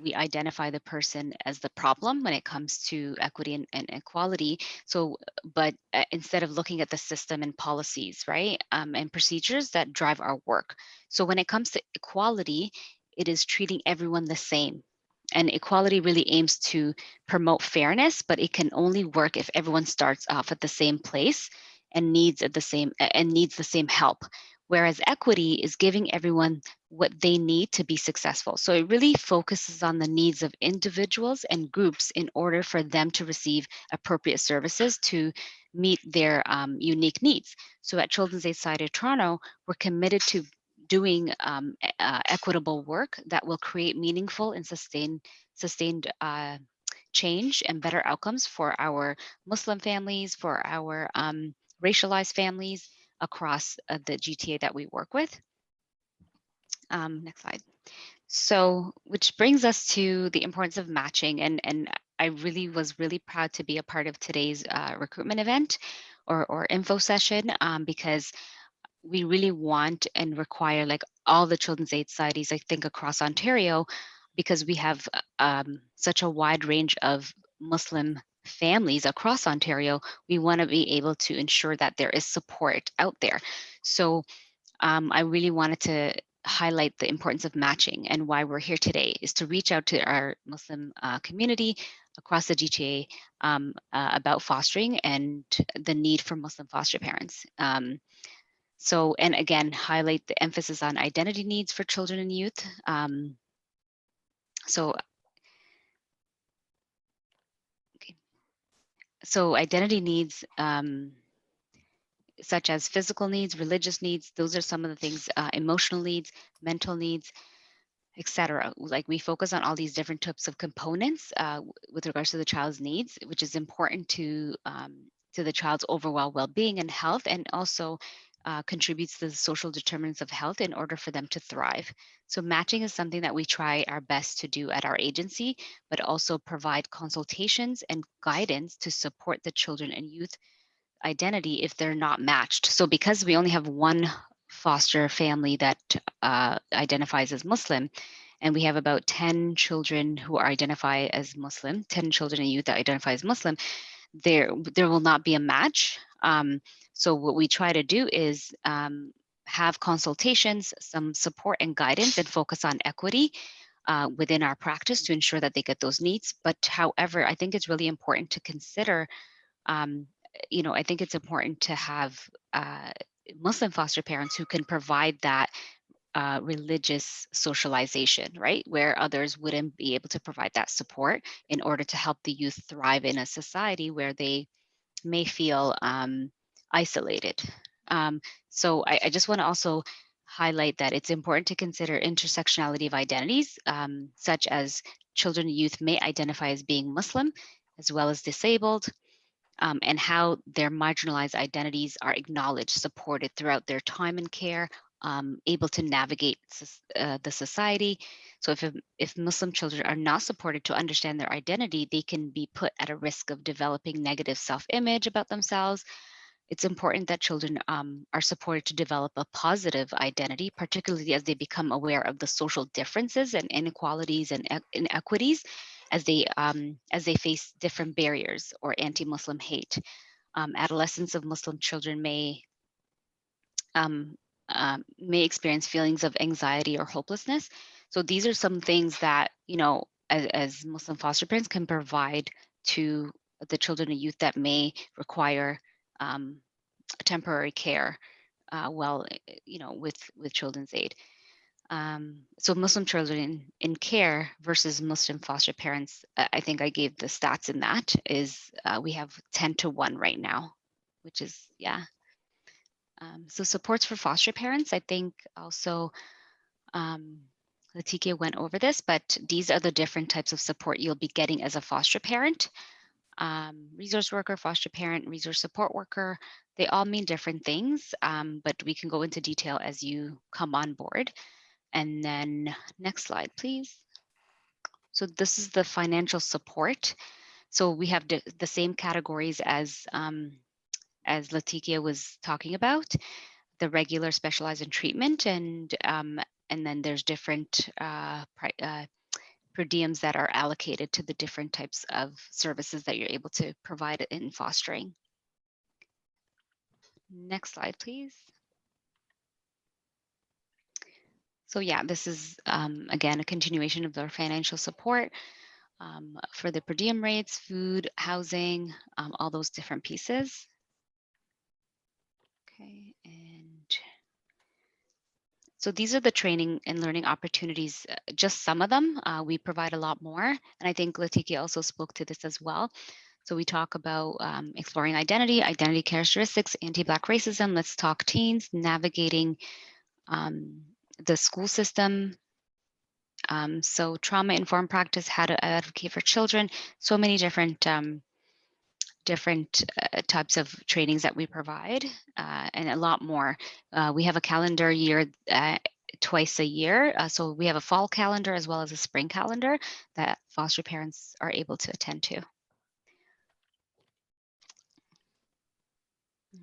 we identify the person as the problem when it comes to equity and equality. So, but instead of looking at the system and policies, right, and procedures that drive our work. So when it comes to equality, it is treating everyone the same. And equality really aims to promote fairness, but it can only work if everyone starts off at the same place and needs the same help. Whereas equity is giving everyone what they need to be successful. So it really focuses on the needs of individuals and groups in order for them to receive appropriate services to meet their unique needs. So at Children's Aid Society of Toronto, we're committed to doing equitable work that will create meaningful and sustained change and better outcomes for our Muslim families, for our racialized families across the GTA that we work with. Next slide. So, which brings us to the importance of matching, and I was really proud to be a part of today's recruitment event or info session because we really want and require, like all the Children's Aid Societies, I think, across Ontario, because we have such a wide range of Muslim families across Ontario, we want to be able to ensure that there is support out there. So I really wanted to highlight the importance of matching, and why we're here today is to reach out to our Muslim community across the GTA about fostering and the need for Muslim foster parents. So, and again, highlight the emphasis on identity needs for children and youth. So identity needs, such as physical needs, religious needs, those are some of the things, emotional needs, mental needs, etc. Like we focus on all these different types of components with regards to the child's needs, which is important to the child's overall well-being and health, and also contributes to the social determinants of health in order for them to thrive. So matching is something that we try our best to do at our agency, but also provide consultations and guidance to support the children and youth identity if they're not matched. So because we only have one foster family that identifies as Muslim, and we have about 10 children who identify as Muslim, 10 children and youth that identify as Muslim, there will not be a match. So what we try to do is have consultations, some support and guidance, and focus on equity within our practice to ensure that they get those needs. But however, I think it's really important to consider, I think it's important to have Muslim foster parents who can provide that religious socialization, right? Where others wouldn't be able to provide that support in order to help the youth thrive in a society where they may feel isolated. So I just want to also highlight that it's important to consider intersectionality of identities, such as children and youth may identify as being Muslim as well as disabled, and how their marginalized identities are acknowledged, supported throughout their time in care, able to navigate the society. So if Muslim children are not supported to understand their identity, they can be put at a risk of developing negative self-image about themselves. It's important that children are supported to develop a positive identity, particularly as they become aware of the social differences and inequalities and inequities, as they face different barriers or anti-Muslim hate. Adolescents of Muslim children may experience feelings of anxiety or hopelessness. So these are some things that, as Muslim foster parents can provide to the children and youth that may require temporary care with Children's Aid. So Muslim children in care versus Muslim foster parents, I think I gave the stats in that, is we have 10-1 right now, which is, yeah. So supports for foster parents, I think also Latikia went over this, but these are the different types of support you'll be getting as a foster parent. Resource worker, foster parent, resource support worker, they all mean different things, but we can go into detail as you come on board. And then next slide, please. So this is the financial support. So we have the same categories as Latikia was talking about, the regular, specialized, and treatment, and then there's different per diems that are allocated to the different types of services that you're able to provide in fostering. Next slide, please. So yeah, this is again a continuation of their financial support for the per diem rates, food, housing, all those different pieces. Okay, and so these are the training and learning opportunities, just some of them. We provide a lot more, and I think Latikia also spoke to this as well. So we talk about exploring identity characteristics, anti-Black racism, let's talk teens, navigating the school system. So trauma-informed practice, how to advocate for children, so many different types of trainings that we provide, and a lot more. We have a calendar year twice a year. So we have a fall calendar as well as a spring calendar that foster parents are able to attend to.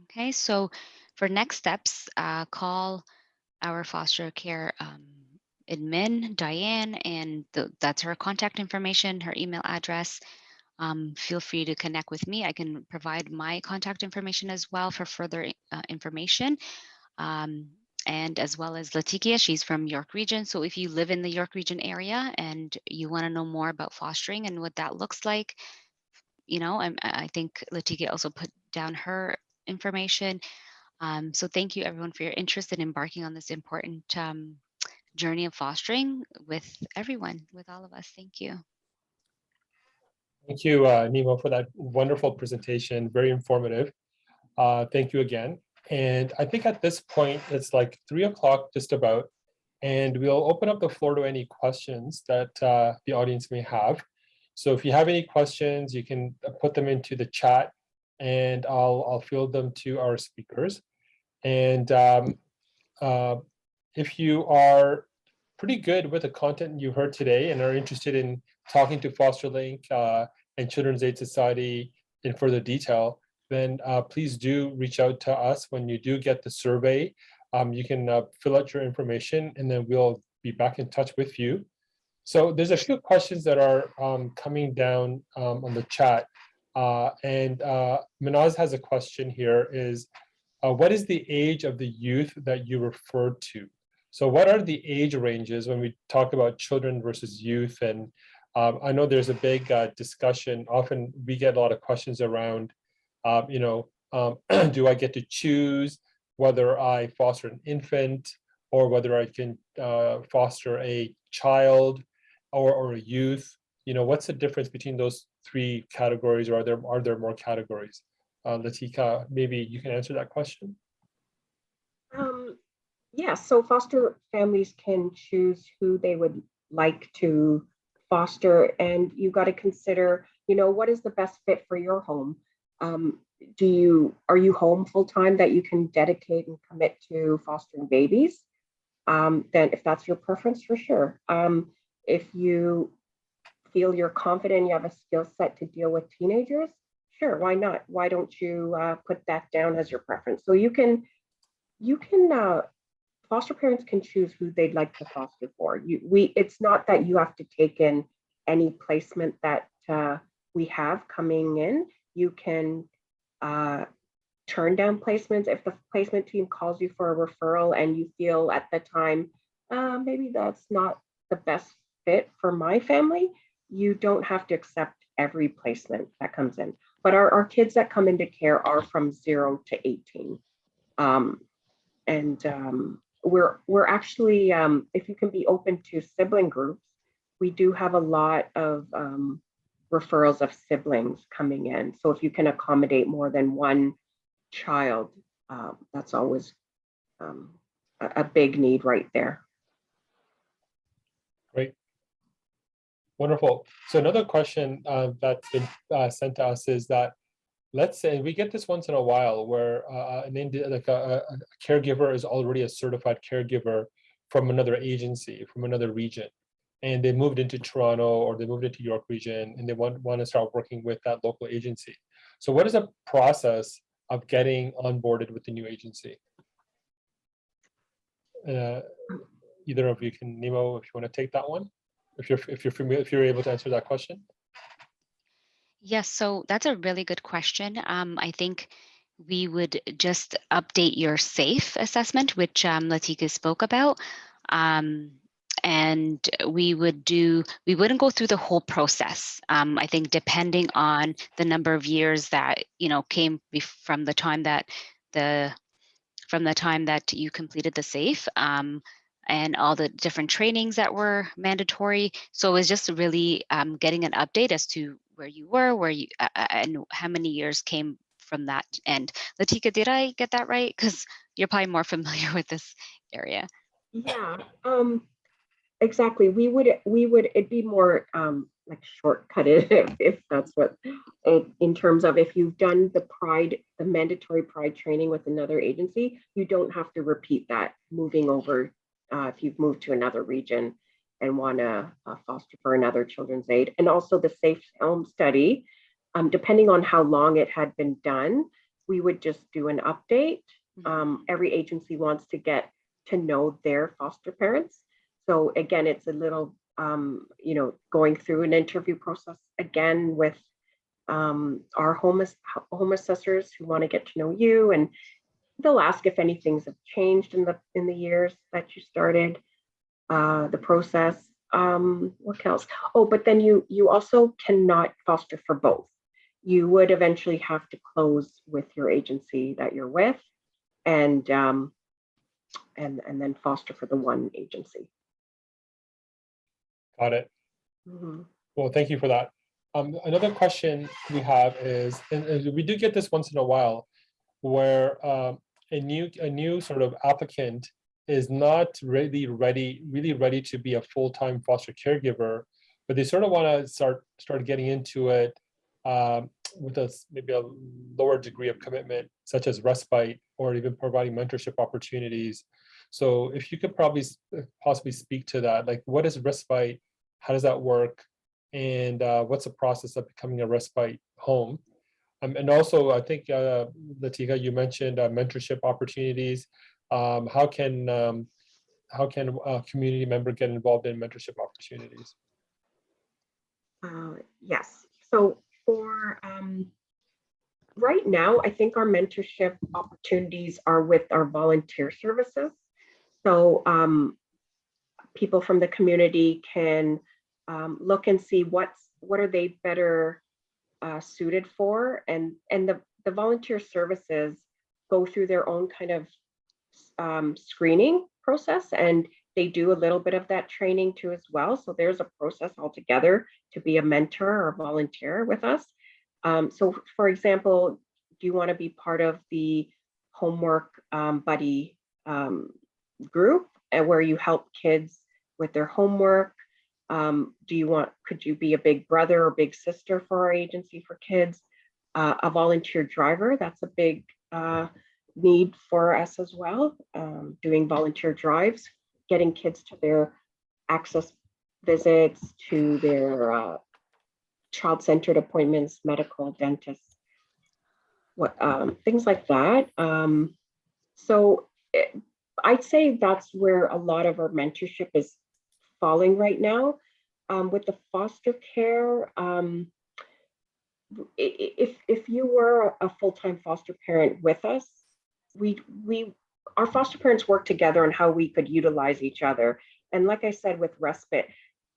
Okay, so for next steps, call our foster care admin, Diane, and that's her contact information, her email address. Feel free to connect with me. I can provide my contact information as well for further information. And as well as Latikia, she's from York Region. So if you live in the York Region area and you want to know more about fostering and what that looks like, I think Latikia also put down her information. So thank you everyone for your interest in embarking on this important journey of fostering with everyone, with all of us. Thank you. Thank you, Nemo, for that wonderful presentation. Very informative. Thank you again. And I think at this point, it's like 3 o'clock just about, and we'll open up the floor to any questions that the audience may have. So if you have any questions, you can put them into the chat and I'll field them to our speakers. And if you are pretty good with the content you heard today and are interested in talking to FosterLink and Children's Aid Society in further detail, then please do reach out to us when you do get the survey. You can fill out your information and then we'll be back in touch with you. So there's a few questions that are coming down on the chat. And Manaz has a question here is, what is the age of the youth that you referred to? So what are the age ranges when we talk about children versus youth? And I know there's a big discussion. Often we get a lot of questions around, do I get to choose whether I foster an infant or whether I can foster a child or a youth? What's the difference between those three categories, or are there more categories? Latika, maybe you can answer that question. Yeah, so foster families can choose who they would like to foster, and you got to consider, what is the best fit for your home? Are you home full time that you can dedicate and commit to fostering babies? Then if that's your preference, for sure. If you feel you're confident, you have a skill set to deal with teenagers, sure, why not? Why don't you put that down as your preference? So you can foster parents can choose who they'd like to foster for. It's not that you have to take in any placement that we have coming in. You can turn down placements if the placement team calls you for a referral and you feel at the time, maybe that's not the best fit for my family. You don't have to accept every placement that comes in. But our kids that come into care are from 0 to 18. We're actually, if you can be open to sibling groups, we do have a lot of referrals of siblings coming in. So if you can accommodate more than one child, that's always a big need right there. Great. Wonderful. So another question that's been sent to us is that, let's say we get this once in a while where a caregiver is already a certified caregiver from another agency, from another region, and they moved into Toronto or they moved into York region and they want to start working with that local agency. So what is the process of getting onboarded with the new agency? Either of you can, Nemo, if you want to take that one, if you're able to answer that question. Yes, so that's a really good question. I think we would just update your SAFE assessment, which Latika spoke about. And we wouldn't go through the whole process. I think depending on the number of years that, came from the time that you completed the SAFE, and all the different trainings that were mandatory. So it was just really getting an update as to where you were, and how many years came from that end. Latika, did I get that right? Because you're probably more familiar with this area. Yeah, exactly. We would, it'd be more like shortcutted if that's what, in terms of if you've done the mandatory pride training with another agency, you don't have to repeat that moving over if you've moved to another region and want to foster for another children's aid. And also the Safe Home study, depending on how long it had been done, we would just do an update. Every agency wants to get to know their foster parents. So again, it's a little, going through an interview process again with our home assessors who want to get to know you, and they'll ask if anything's have changed in the years that you started the process. What else? Oh, but then you also cannot foster for both. You would eventually have to close with your agency that you're with, and then foster for the one agency. Got it. Mm-hmm. Well, thank you for that. Another question we have is, and we do get this once in a while, where a new sort of applicant is not really ready to be a full-time foster caregiver, but they sort of want to start getting into it with maybe a lower degree of commitment, such as respite or even providing mentorship opportunities. So if you could possibly speak to that, like what is respite, how does that work, and what's the process of becoming a respite home? And also, I think Latika, you mentioned mentorship opportunities. How can a community member get involved in mentorship opportunities? Yes. So for right now, I think our mentorship opportunities are with our volunteer services. So people from the community can look and see what are they better suited for, and the volunteer services go through their own kind of screening process, and they do a little bit of that training too as well. So there's a process altogether to be a mentor or volunteer with us. So for example, do you want to be part of the homework buddy group, and where you help kids with their homework? Could you be a big brother or big sister for our agency for kids? A volunteer driver, that's a big need for us as well. Doing volunteer drives, getting kids to their access visits, to their child-centered appointments, medical, dentists, things like that. I'd say that's where a lot of our mentorship is falling right now. with the foster care, if you were a full-time foster parent with us, we our foster parents work together on how we could utilize each other. And like I said, with respite,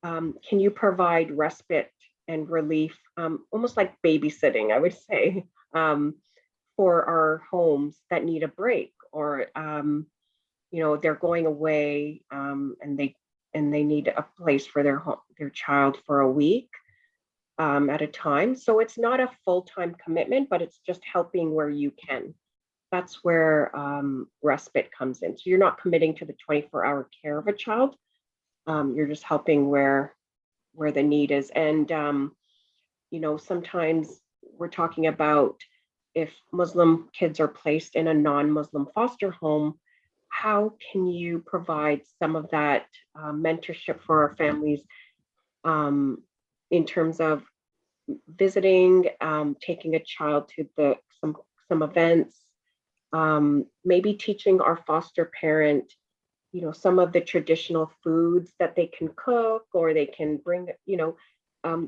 can you provide respite and relief, almost like babysitting, I would say, for our homes that need a break, or they're going away, and they need a place for their child for a week at a time. So it's not a full-time commitment, but it's just helping where you can. That's where respite comes in. So you're not committing to the 24-hour care of a child. You're just helping where the need is. And sometimes we're talking about, if Muslim kids are placed in a non-Muslim foster home, how can you provide some of that mentorship for our families, in terms of visiting, taking a child to some events, maybe teaching our foster parent, some of the traditional foods that they can cook, or they can bring,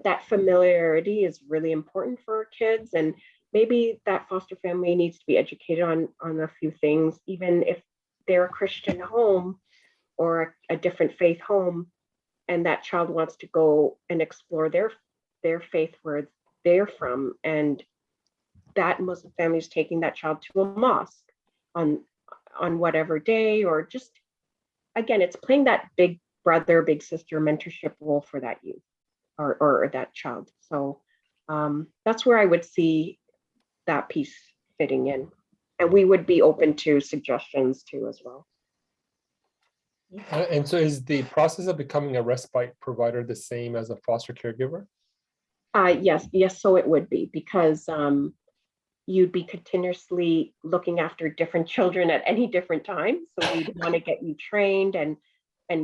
that familiarity is really important for our kids. And maybe that foster family needs to be educated on a few things, even if they're a Christian home or a different faith home, and that child wants to go and explore their faith where they're from, and that Muslim family is taking that child to a mosque on whatever day, or just, again, it's playing that big brother, big sister mentorship role for that youth or that child. So that's where I would see that piece fitting in. And we would be open to suggestions too as well. And so is the process of becoming a respite provider the same as a foster caregiver? Yes, so it would be, because you'd be continuously looking after different children at any different time. So we'd want to get you trained and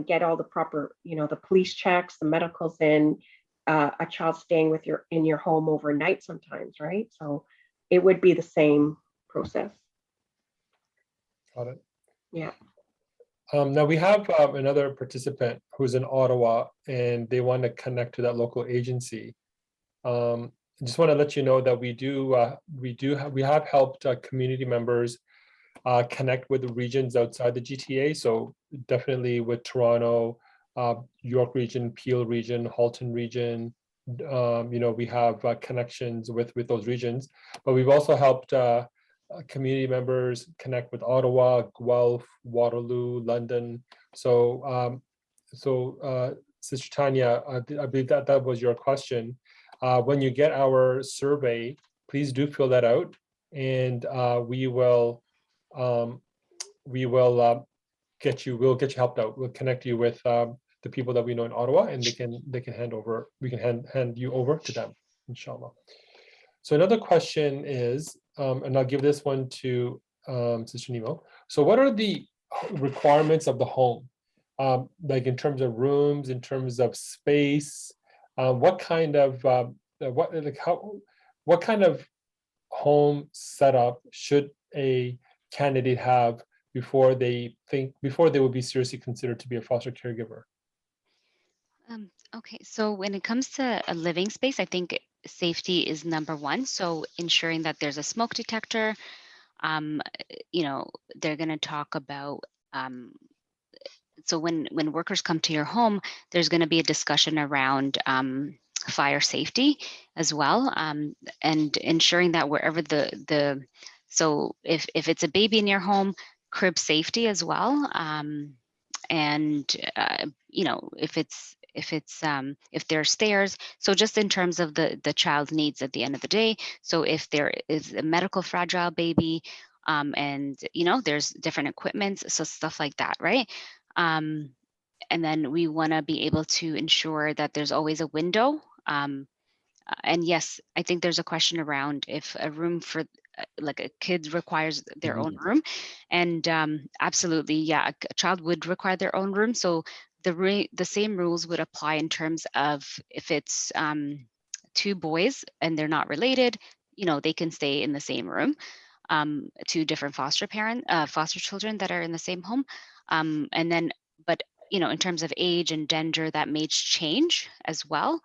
get all the proper, the police checks, the medicals in, a child staying in your home overnight sometimes, right? So it would be the same process. Got it. Yeah. Now we have another participant who's in Ottawa, and they want to connect to that local agency. I just want to let you know that we have helped community members connect with the regions outside the GTA. So definitely with Toronto, York region, Peel region, Halton region, we have connections with those regions. But we've also helped community members connect with Ottawa, Guelph, Waterloo, London. So, Sister Tanya, I believe that was your question. When you get our survey, please do fill that out, and we'll get you helped out. We'll connect you with the people that we know in Ottawa, and we can hand you over to them, inshallah. So another question is, and I'll give this one to Sister Nemo. So what are the requirements of the home? Like in terms of rooms, in terms of space, what kind of what kind of home setup should a candidate have before they would be seriously considered to be a foster caregiver? Okay, so when it comes to a living space, I think safety is number one. So ensuring that there's a smoke detector. They're going to talk about. So when workers come to your home, there's going to be a discussion around fire safety as well, and ensuring that wherever so if it's a baby in your home, crib safety as well, and if there are stairs, so just in terms of the child's needs at the end of the day. So if there is a medical fragile baby, and there's different equipments, so stuff like that, right? And then we want to be able to ensure that there's always a window. And yes, I think there's a question around if a room for like a kid requires their own room, and absolutely, yeah, a child would require their own room. So the same rules would apply in terms of if it's two boys and they're not related, they can stay in the same room. Two different foster children that are in the same home, and then but in terms of age and gender, that may change as well.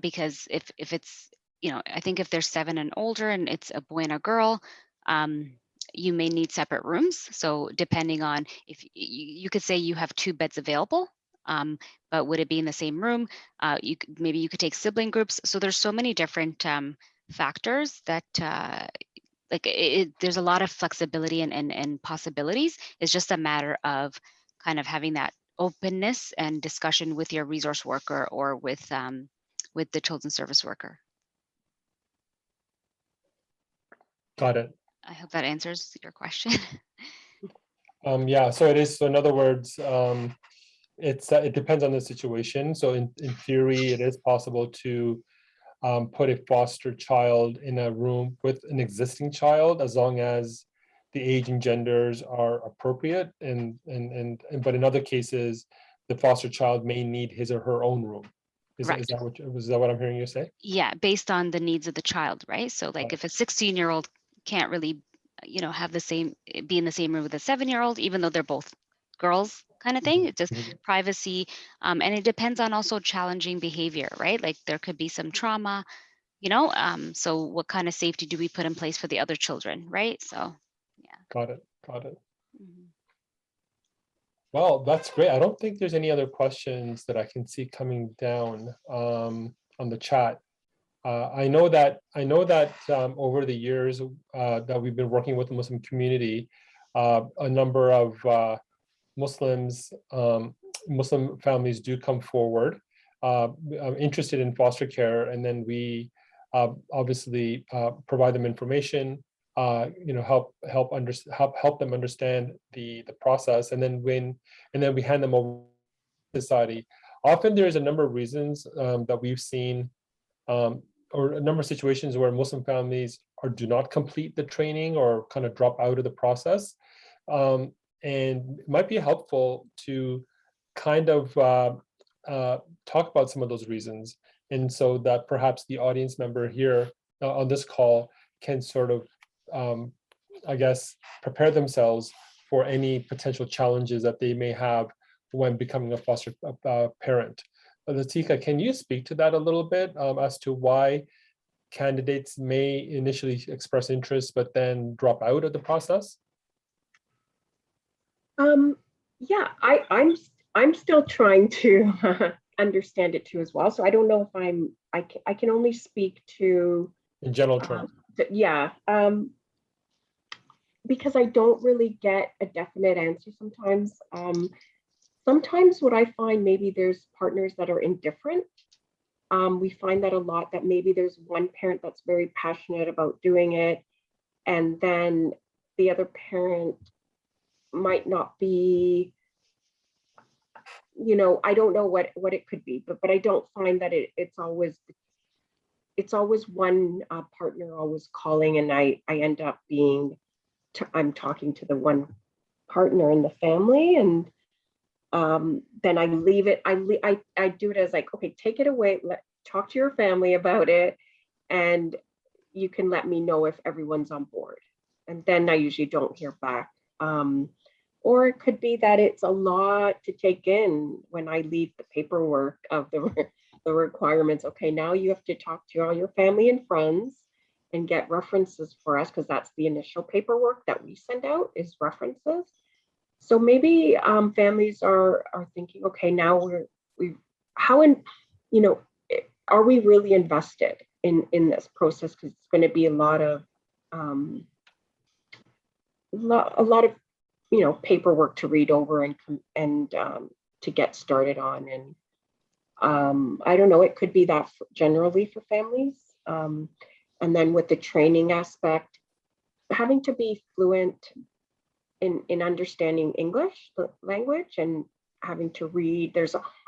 Because if it's, I think if they're 7 and older and it's a boy and a girl, you may need separate rooms. So depending on if you could say you have 2 beds available, but would it be in the same room? Maybe you could take sibling groups. So there's so many different factors that there's a lot of flexibility and possibilities. It's just a matter of kind of having that openness and discussion with your resource worker or with the children's service worker. Got it. I hope that answers your question. Yeah, so it is. So in other words, it depends on the situation. So in theory, it is possible to put a foster child in a room with an existing child, as long as the age and genders are appropriate. But in other cases, the foster child may need his or her own room. Is that what I'm hearing you say? Yeah, based on the needs of the child, right? So like if a 16-year-old can't really, have be in the same room with a 7-year-old, even though they're both girls, kind of thing. It's just privacy, and it depends on also challenging behavior, right? Like there could be some trauma, so what kind of safety do we put in place for the other children, right? So yeah. Got it. Well, that's great. I don't think there's any other questions that I can see coming down on the chat. I know that over the years that we've been working with the Muslim community, a number of Muslim families do come forward interested in foster care, and then we obviously provide them information, help them understand the process, and then we hand them over to society. Often there's a number of reasons that we've seen, or a number of situations where Muslim families do not complete the training or kind of drop out of the process. And it might be helpful to kind of talk about some of those reasons, and so that perhaps the audience member here on this call can sort of, I guess, prepare themselves for any potential challenges that they may have when becoming a foster parent. Latika, can you speak to that a little bit as to why candidates may initially express interest but then drop out of the process? Yeah, I'm still trying to understand it too as well. So I don't know if I can only speak to in general terms. Yeah, because I don't really get a definite answer sometimes. Sometimes what I find, maybe there's partners that are indifferent. We find that a lot, that maybe there's one parent that's very passionate about doing it, and then the other parent might not be, I don't know what it could be, but I don't find that it's always one partner always calling, and I end up I'm talking to the one partner in the family, and then I leave it. I do it as like, okay, take it away. Talk to your family about it, and you can let me know if everyone's on board. And then I usually don't hear back. Or it could be that it's a lot to take in when I leave the paperwork of the requirements. Okay, now you have to talk to all your family and friends and get references for us, because that's the initial paperwork that we send out, is references. So maybe families are thinking, okay, now are we really invested in this process? Because it's going to be a lot of paperwork to read over and to get started on. And I don't know, it could be that generally for families. And then with the training aspect, having to be fluent in understanding English language, and having to read.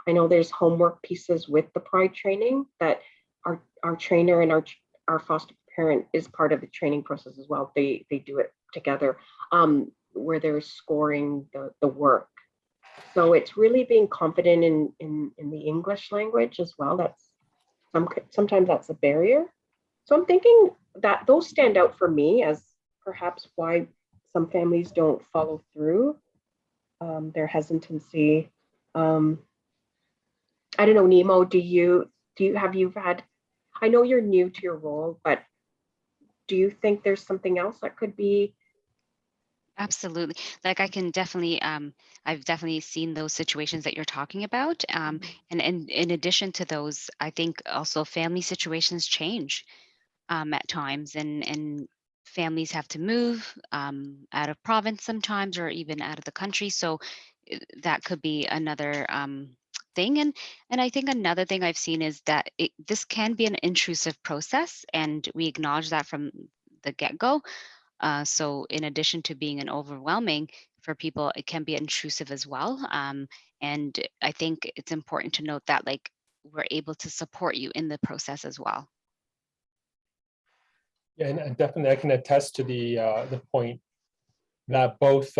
I know there's homework pieces with the Pride training that our trainer and our foster parent is part of the training process as well. They do it together, where they're scoring the work. So it's really being confident in the English language as well. Sometimes that's a barrier. So I'm thinking that those stand out for me as perhaps why some families don't follow through. their hesitancy. I don't know, Nemo, have you had, I know you're new to your role, but do you think there's something else that could be? Absolutely. Like I can definitely, I've definitely seen those situations that you're talking about. And in addition to those, I think also family situations change at times, and families have to move out of province sometimes, or even out of the country. So that could be another thing. And I think another thing I've seen is that this can be an intrusive process, and we acknowledge that from the get-go. So in addition to being an overwhelming for people, it can be intrusive as well. And I think it's important to note that like we're able to support you in the process as well. Yeah, and definitely I can attest to the point that both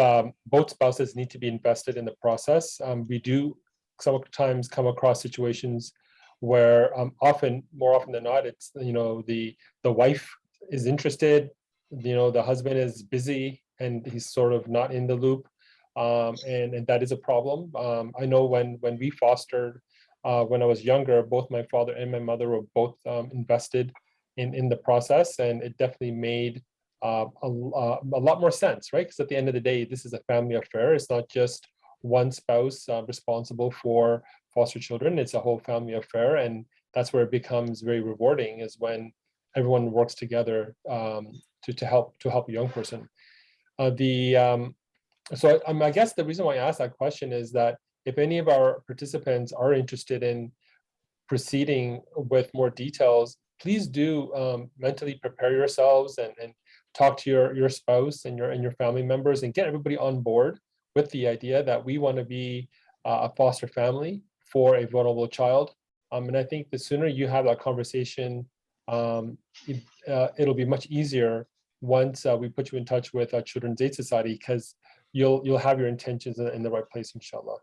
spouses need to be invested in the process. We do sometimes come across situations where more often than not, it's the wife is interested, the husband is busy and he's sort of not in the loop, and that is a problem. I know when we fostered when I was younger, both my father and my mother were both invested in the process, and it definitely made a lot more sense, right? Because at the end of the day, this is a family affair. It's not just one spouse responsible for foster children. It's a whole family affair, and that's where it becomes very rewarding, is when everyone works together to help a young person. I guess the reason why I asked that question is that if any of our participants are interested in proceeding with more details, please do mentally prepare yourselves and talk to your spouse and your family members, and get everybody on board with the idea that we want to be a foster family for a vulnerable child. And I think the sooner you have that conversation, it'll be much easier once we put you in touch with Children's Aid Society, because you'll have your intentions in the right place, inshallah.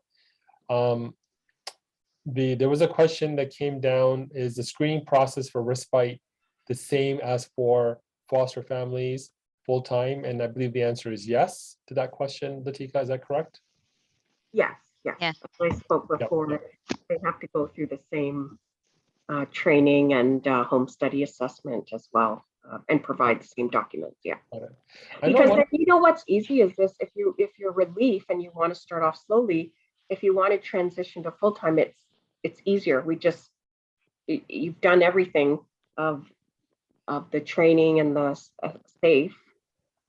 There was a question that came down: is the screening process for respite the same as for foster families full-time? And I believe the answer is yes to that question. Latika, is that correct? Yes. Yeah. I spoke before. Yep. They have to go through the same training and home study assessment as well, and provide the same documents. Yeah. Because what's easy is this: if you're relief and you want to start off slowly, if you want to transition to full-time, it's easier. You've done everything of the training and the safe,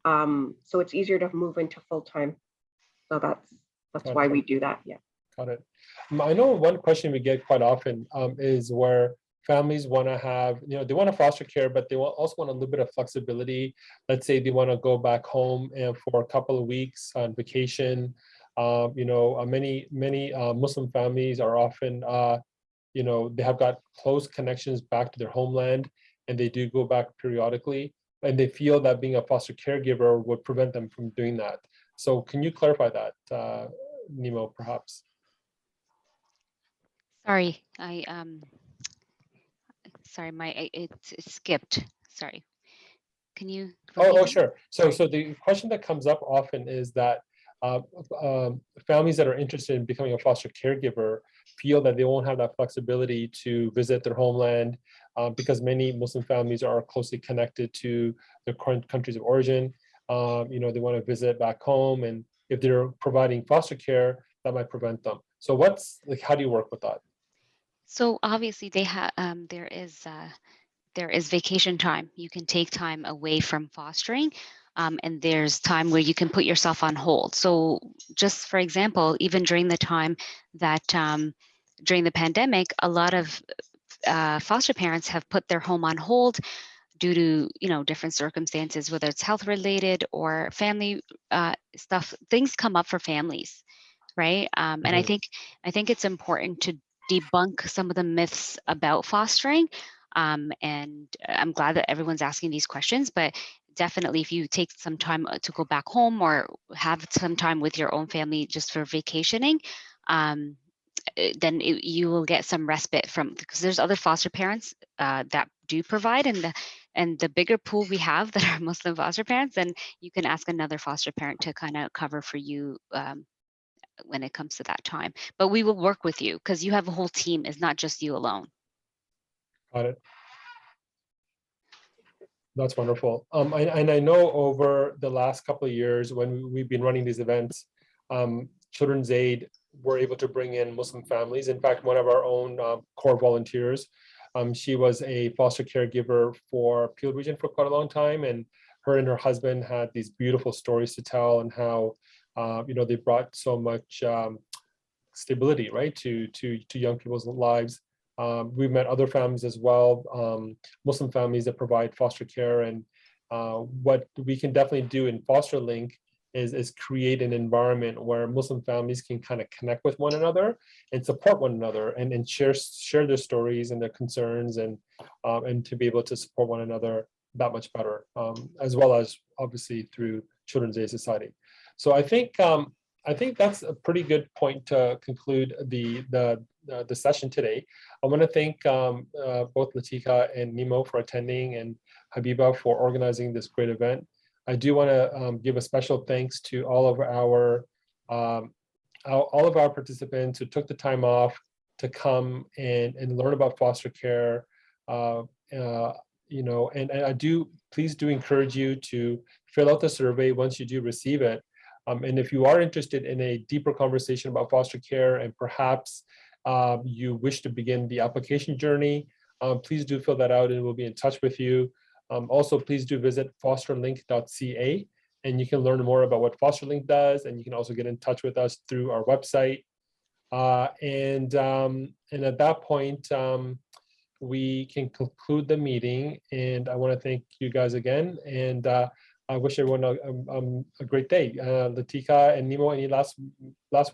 so it's easier to move into full-time. So that's why we do that. Yeah. Got it. I know one question we get quite often is where families want to have, they want to foster care, but they also want a little bit of flexibility. Let's say they want to go back home for a couple of weeks on vacation. Many Muslim families are often, they have got close connections back to their homeland, and they do go back periodically, and they feel that being a foster caregiver would prevent them from doing that. So can you clarify that, Nemo, perhaps? Sorry, it skipped. Sorry. Can you? Oh, sure. So the question that comes up often is that families that are interested in becoming a foster caregiver feel that they won't have that flexibility to visit their homeland, because many Muslim families are closely connected to their current countries of origin. They want to visit back home, and if they're providing foster care, that might prevent them. So how do you work with that? So obviously they have there is vacation time. You can take time away from fostering, and there's time where you can put yourself on hold. So just for example, even during the time that during the pandemic, a lot of foster parents have put their home on hold due to different circumstances, whether it's health related or family stuff. Things come up for families, right? And I think it's important to debunk some of the myths about fostering. And I'm glad that everyone's asking these questions, but definitely if you take some time to go back home or have some time with your own family just for vacationing, then you will get some respite from, because there's other foster parents that do provide, and the bigger pool we have that are Muslim foster parents, then you can ask another foster parent to kind of cover for you when it comes to that time. But we will work with you because you have a whole team. It's not just you alone. Got it. That's wonderful. And I know over the last couple of years when we've been running these events, Children's Aid were able to bring in Muslim families. In fact, one of our own core volunteers, she was a foster caregiver for Peel Region for quite a long time, and her husband had these beautiful stories to tell, and how they brought so much stability, right, to young people's lives. We've met other families as well, Muslim families that provide foster care, and what we can definitely do in FosterLink is create an environment where Muslim families can kind of connect with one another and support one another, and share their stories and their concerns, and to be able to support one another that much better, as well as obviously through Children's Aid Society. So I think that's a pretty good point to conclude the session today. I want to thank both Latika and Nemo for attending, and Habiba for organizing this great event. I do want to give a special thanks to all of our participants who took the time off to come and learn about foster care. And please do encourage you to fill out the survey once you do receive it. And if you are interested in a deeper conversation about foster care, and perhaps you wish to begin the application journey, please do fill that out and we'll be in touch with you. Also, please do visit fosterlink.ca, and you can learn more about what FosterLink does, and you can also get in touch with us through our website. And at that point, we can conclude the meeting. And I want to thank you guys again, and I wish everyone a great day. Latika and Nemo, any last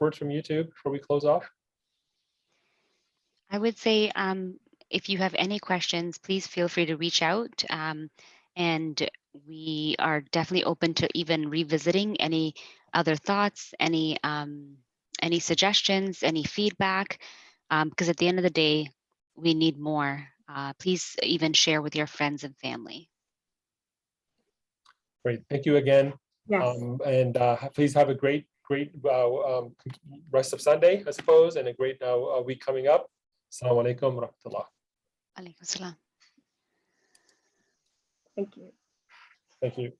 words from you two before we close off? I would say if you have any questions, please feel free to reach out. And we are definitely open to even revisiting any other thoughts, any suggestions, any feedback, because at the end of the day, we need more. Please even share with your friends and family. Great, thank you again. Yes. And please have a great rest of Sunday, I suppose, and a great week coming up. Assalamu alaikum wa rahmatullah. Alaikum salam. Thank you. Thank you.